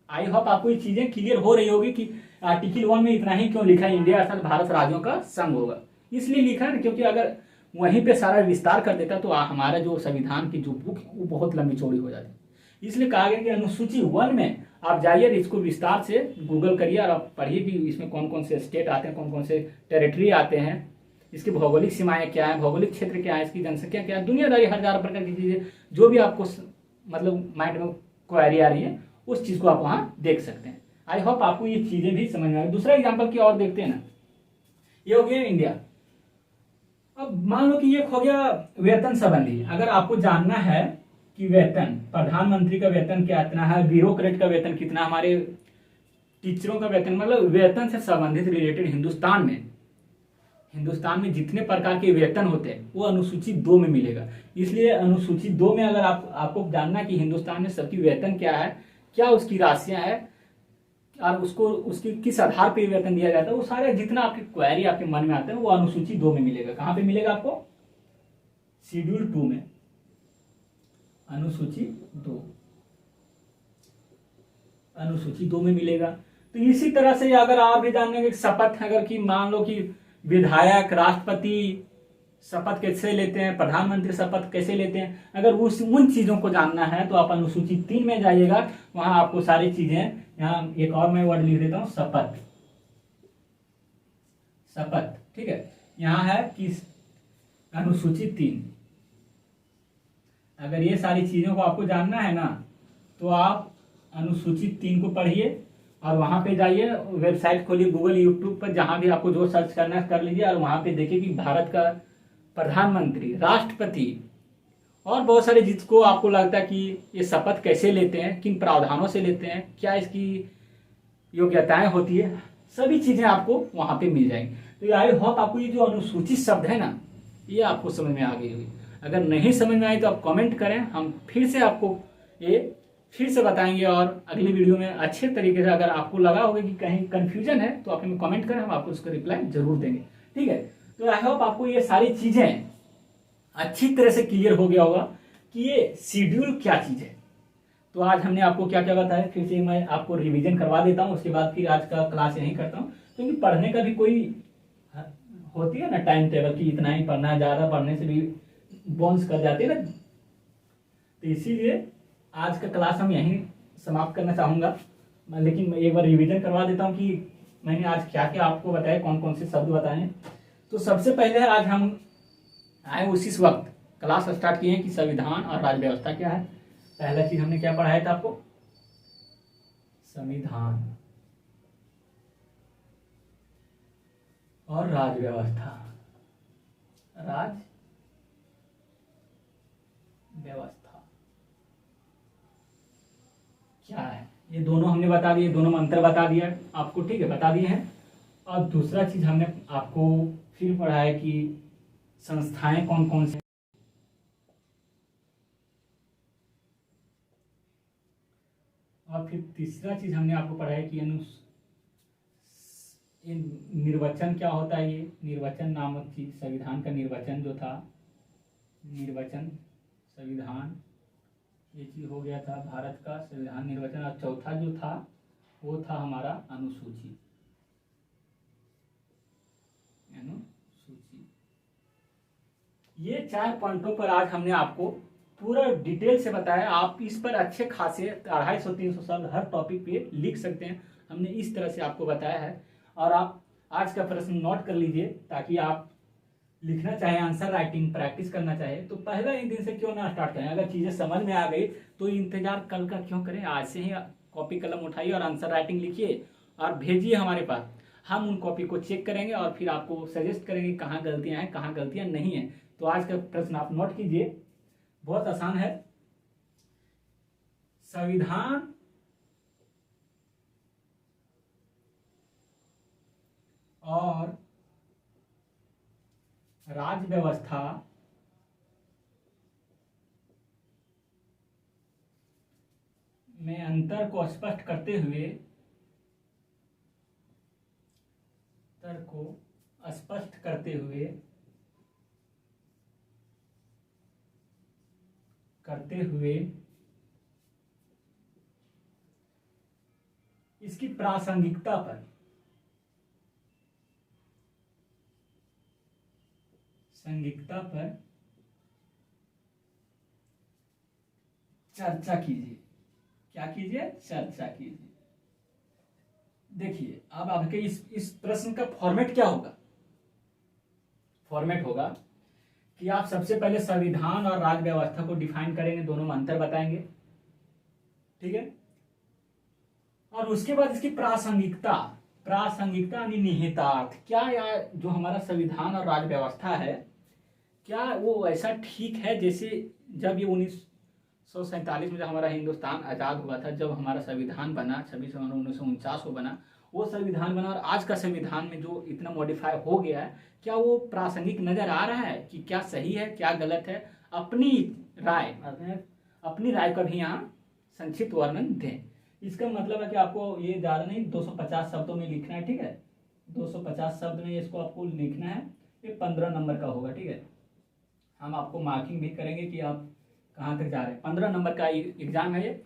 [SPEAKER 1] आई होप आपको ये चीजें क्लियर हो रही होगी कि आर्टिकल 1 में इतना ही क्यों लिखा है, इंडिया अर्थात भारत राज्यों का संघ होगा। इसलिए लिखा है क्योंकि अगर वहीं पे सारा विस्तार कर देता तो हमारा जो संविधान की जो बुक है वो बहुत लंबी चौड़ी हो जाती। इसलिए कहा गया कि अनुसूची 1 में आप जाइए, इसको विस्तार से गूगल करिए और आप पढ़िए कि इसमें कौन कौन से स्टेट आते हैं, कौन कौन से टेरिटरी आते हैं, इसकी भौगोलिक सीमाएं क्या है, भौगोलिक क्षेत्र क्या है, इसकी जनसंख्या क्या है, दुनियादारी हजार प्रकार की चीजें जो भी आपको मतलब माइंड में क्वेरी आ रही है उस चीज को आप वहां देख सकते हैं। आई होप आपको ये चीजें भी समझ में आ गई। दूसरा एग्जाम्पल की और देखते हैं ना, ये हो गया इंडिया। अब मान लो कि ये हो गया वेतन संबंधी। अगर आपको जानना है कि वेतन, प्रधानमंत्री का वेतन कितना है, ब्यूरोक्रेट का वेतन कितना, हमारे टीचरों का वेतन, मतलब वेतन से संबंधित रिलेटेड हिंदुस्तान में जितने प्रकार के वेतन होते हैं वो अनुसूची 2 में मिलेगा। इसलिए अनुसूची 2 में अगर आपको जानना कि हिंदुस्तान में सबकी वेतन क्या है, क्या उसकी राशियां है और उसको उसकी किस आधार पर वेतन दिया जाता है, वो सारे जितना आपकी क्वेरी आपके मन में आता है वो अनुसूची 2 में मिलेगा। कहां पे मिलेगा आपको? शेड्यूल 2 में, अनुसूची 2, अनुसूची 2 में मिलेगा। तो इसी तरह से अगर आप भी जानेंगे शपथ, अगर कि मान लो कि विधायक, राष्ट्रपति शपथ कैसे लेते हैं, प्रधानमंत्री शपथ कैसे लेते हैं, अगर उन चीजों को जानना है तो आप अनुसूची 3 में जाइएगा। वहां आपको सारी चीजें, यहाँ एक और मैं वर्ड लिख देता हूं, शपथ, शपथ। ठीक है, यहां है कि अनुसूची 3। अगर ये सारी चीजों को आपको जानना है ना तो आप अनुसूची 3 को पढ़िए और वहां पे जाइए, वेबसाइट खोलिए, गूगल, यूट्यूब पर जहां भी आपको जो सर्च करना है कर लीजिए और वहां पे देखिए कि भारत का प्रधानमंत्री, राष्ट्रपति और बहुत सारे जिसको आपको लगता है कि ये शपथ कैसे लेते हैं, किन प्रावधानों से लेते हैं, क्या इसकी योग्यताएं होती है, सभी चीजें आपको वहां पे मिल जाएंगी। तो आई होप आपको ये जो अनुसूचित शब्द है ना ये आपको समझ में आ गई होगी। अगर नहीं समझ में आई तो आप कमेंट करें, हम फिर से आपको ये फिर से बताएंगे और अगली वीडियो में अच्छे तरीके से। अगर आपको लगा होगा कि कहीं कंफ्यूजन है तो आप हमें कमेंट करें, हम आपको उसका रिप्लाई जरूर देंगे। ठीक है, तो आई होप आपको ये सारी चीजें अच्छी तरह से क्लियर हो गया होगा कि ये शेड्यूल क्या चीज है। तो आज हमने आपको क्या क्या बताया, फिर से मैं आपको रिवीजन करवा देता हूँ, उसके बाद फिर आज का क्लास यहीं करता हूँ। क्योंकि पढ़ने का भी कोई होती है ना टाइम टेबल की इतना ही पढ़ना है, ज्यादा पढ़ने से भी बोन्स कर जाते हैं ना। तो इसीलिए आज का क्लास हम यहीं समाप्त करना चाहूंगा, लेकिन मैं एक बार रिवीजन करवा देता हूं कि मैंने आज क्या क्या आपको बताया, कौन कौन से शब्द बताए। तो सबसे पहले आज हम आए उसी वक्त क्लास स्टार्ट किए हैं कि संविधान और राज्य व्यवस्था क्या है। पहला चीज हमने क्या पढ़ाया था आपको? संविधान और राज व्यवस्था, राज व्यवस्था क्या है, ये दोनों हमने बता दिए, दोनों में अंतर बता दिया आपको, ठीक है, बता दिए हैं। और दूसरा चीज हमने आपको फिर पढ़ा है कि संस्थाएं कौन कौन सी, और फिर तीसरा चीज हमने आपको पढ़ा है कि निर्वचन क्या होता है। ये निर्वचन नामक चीज, संविधान का निर्वचन जो था, निर्वचन संविधान, ये चीज हो गया था भारत का संविधान निर्वचन। और चौथा जो था वो था हमारा अनुसूची, अनुसूची। ये 4 पॉइंटों पर आज हमने आपको पूरा डिटेल से बताया। आप इस पर अच्छे खासे 250-300 शब्द हर टॉपिक पे लिख सकते हैं, हमने इस तरह से आपको बताया है। और आप आज का प्रश्न नोट कर लीजिए, ताकि आप लिखना चाहे, आंसर राइटिंग प्रैक्टिस करना चाहे तो पहले ही दिन से क्यों ना स्टार्ट करें। अगर चीजें समझ में आ गई तो इंतजार कल का क्यों करें, आज से ही कॉपी कलम उठाइए और आंसर राइटिंग लिखिए और भेजिए हमारे पास। हम उन कॉपी को चेक करेंगे और फिर आपको सजेस्ट करेंगे कहाँ गलतियां हैं, कहाँ गलतियां नहीं है। तो आज का प्रश्न आप नोट कीजिए, बहुत आसान है। संविधान और राज्य व्यवस्था में अंतर को स्पष्ट करते हुए, अंतर को स्पष्ट करते हुए इसकी प्रासंगिकता पर चर्चा कीजिए। क्या कीजिए? चर्चा कीजिए। देखिए अब आपके इस प्रश्न का फॉर्मेट क्या होगा। फॉर्मेट होगा कि आप सबसे पहले संविधान और राज्य व्यवस्था को डिफाइन करेंगे, दोनों में अंतर बताएंगे, ठीक है। और उसके बाद इसकी प्रासंगिकता, प्रासंगिकता यानी निहितार्थ, क्या यार जो हमारा संविधान और राज्य व्यवस्था है, क्या वो ऐसा ठीक है जैसे जब ये 1947 में जब हमारा हिंदुस्तान आजाद हुआ था, जब हमारा संविधान बना 26 जनवरी 1949 को बना, वो संविधान बना और आज का संविधान में जो इतना मॉडिफाई हो गया है, क्या वो प्रासंगिक नजर आ रहा है कि क्या सही है क्या गलत है। अपनी राय का भी यहाँ संक्षिप्त वर्णन दें। इसका मतलब है कि आपको ये ज़्यादा नहीं 250 शब्दों में लिखना है, ठीक है। 250 शब्द में इसको आपको लिखना है। ये 15 नंबर का होगा, ठीक है। हम आपको मार्किंग भी करेंगे कि आप कहाँ तक जा रहे हैं। 15 नंबर का एग्जाम है ये।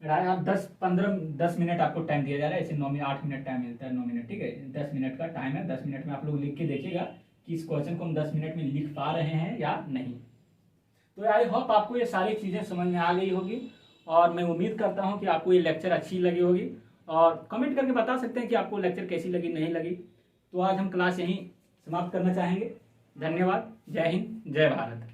[SPEAKER 1] आप 10 मिनट आपको टाइम दिया जा रहा है। ऐसे 8 मिनट टाइम मिलता है, 9 मिनट, ठीक है। 10 मिनट का टाइम है। 10 मिनट में आप लोग लिख के देखिएगा कि इस क्वेश्चन को हम 10 मिनट में लिख पा रहे हैं या नहीं। तो आई होप आपको ये सारी चीज़ें समझ में आ गई होगी और मैं उम्मीद करता हूँ कि आपको ये लेक्चर अच्छी लगी होगी। और कमेंट करके बता सकते हैं कि आपको लेक्चर कैसी लगी, नहीं लगी। तो आज हम क्लास यहीं समाप्त करना चाहेंगे। धन्यवाद। जय हिंद, जय भारत।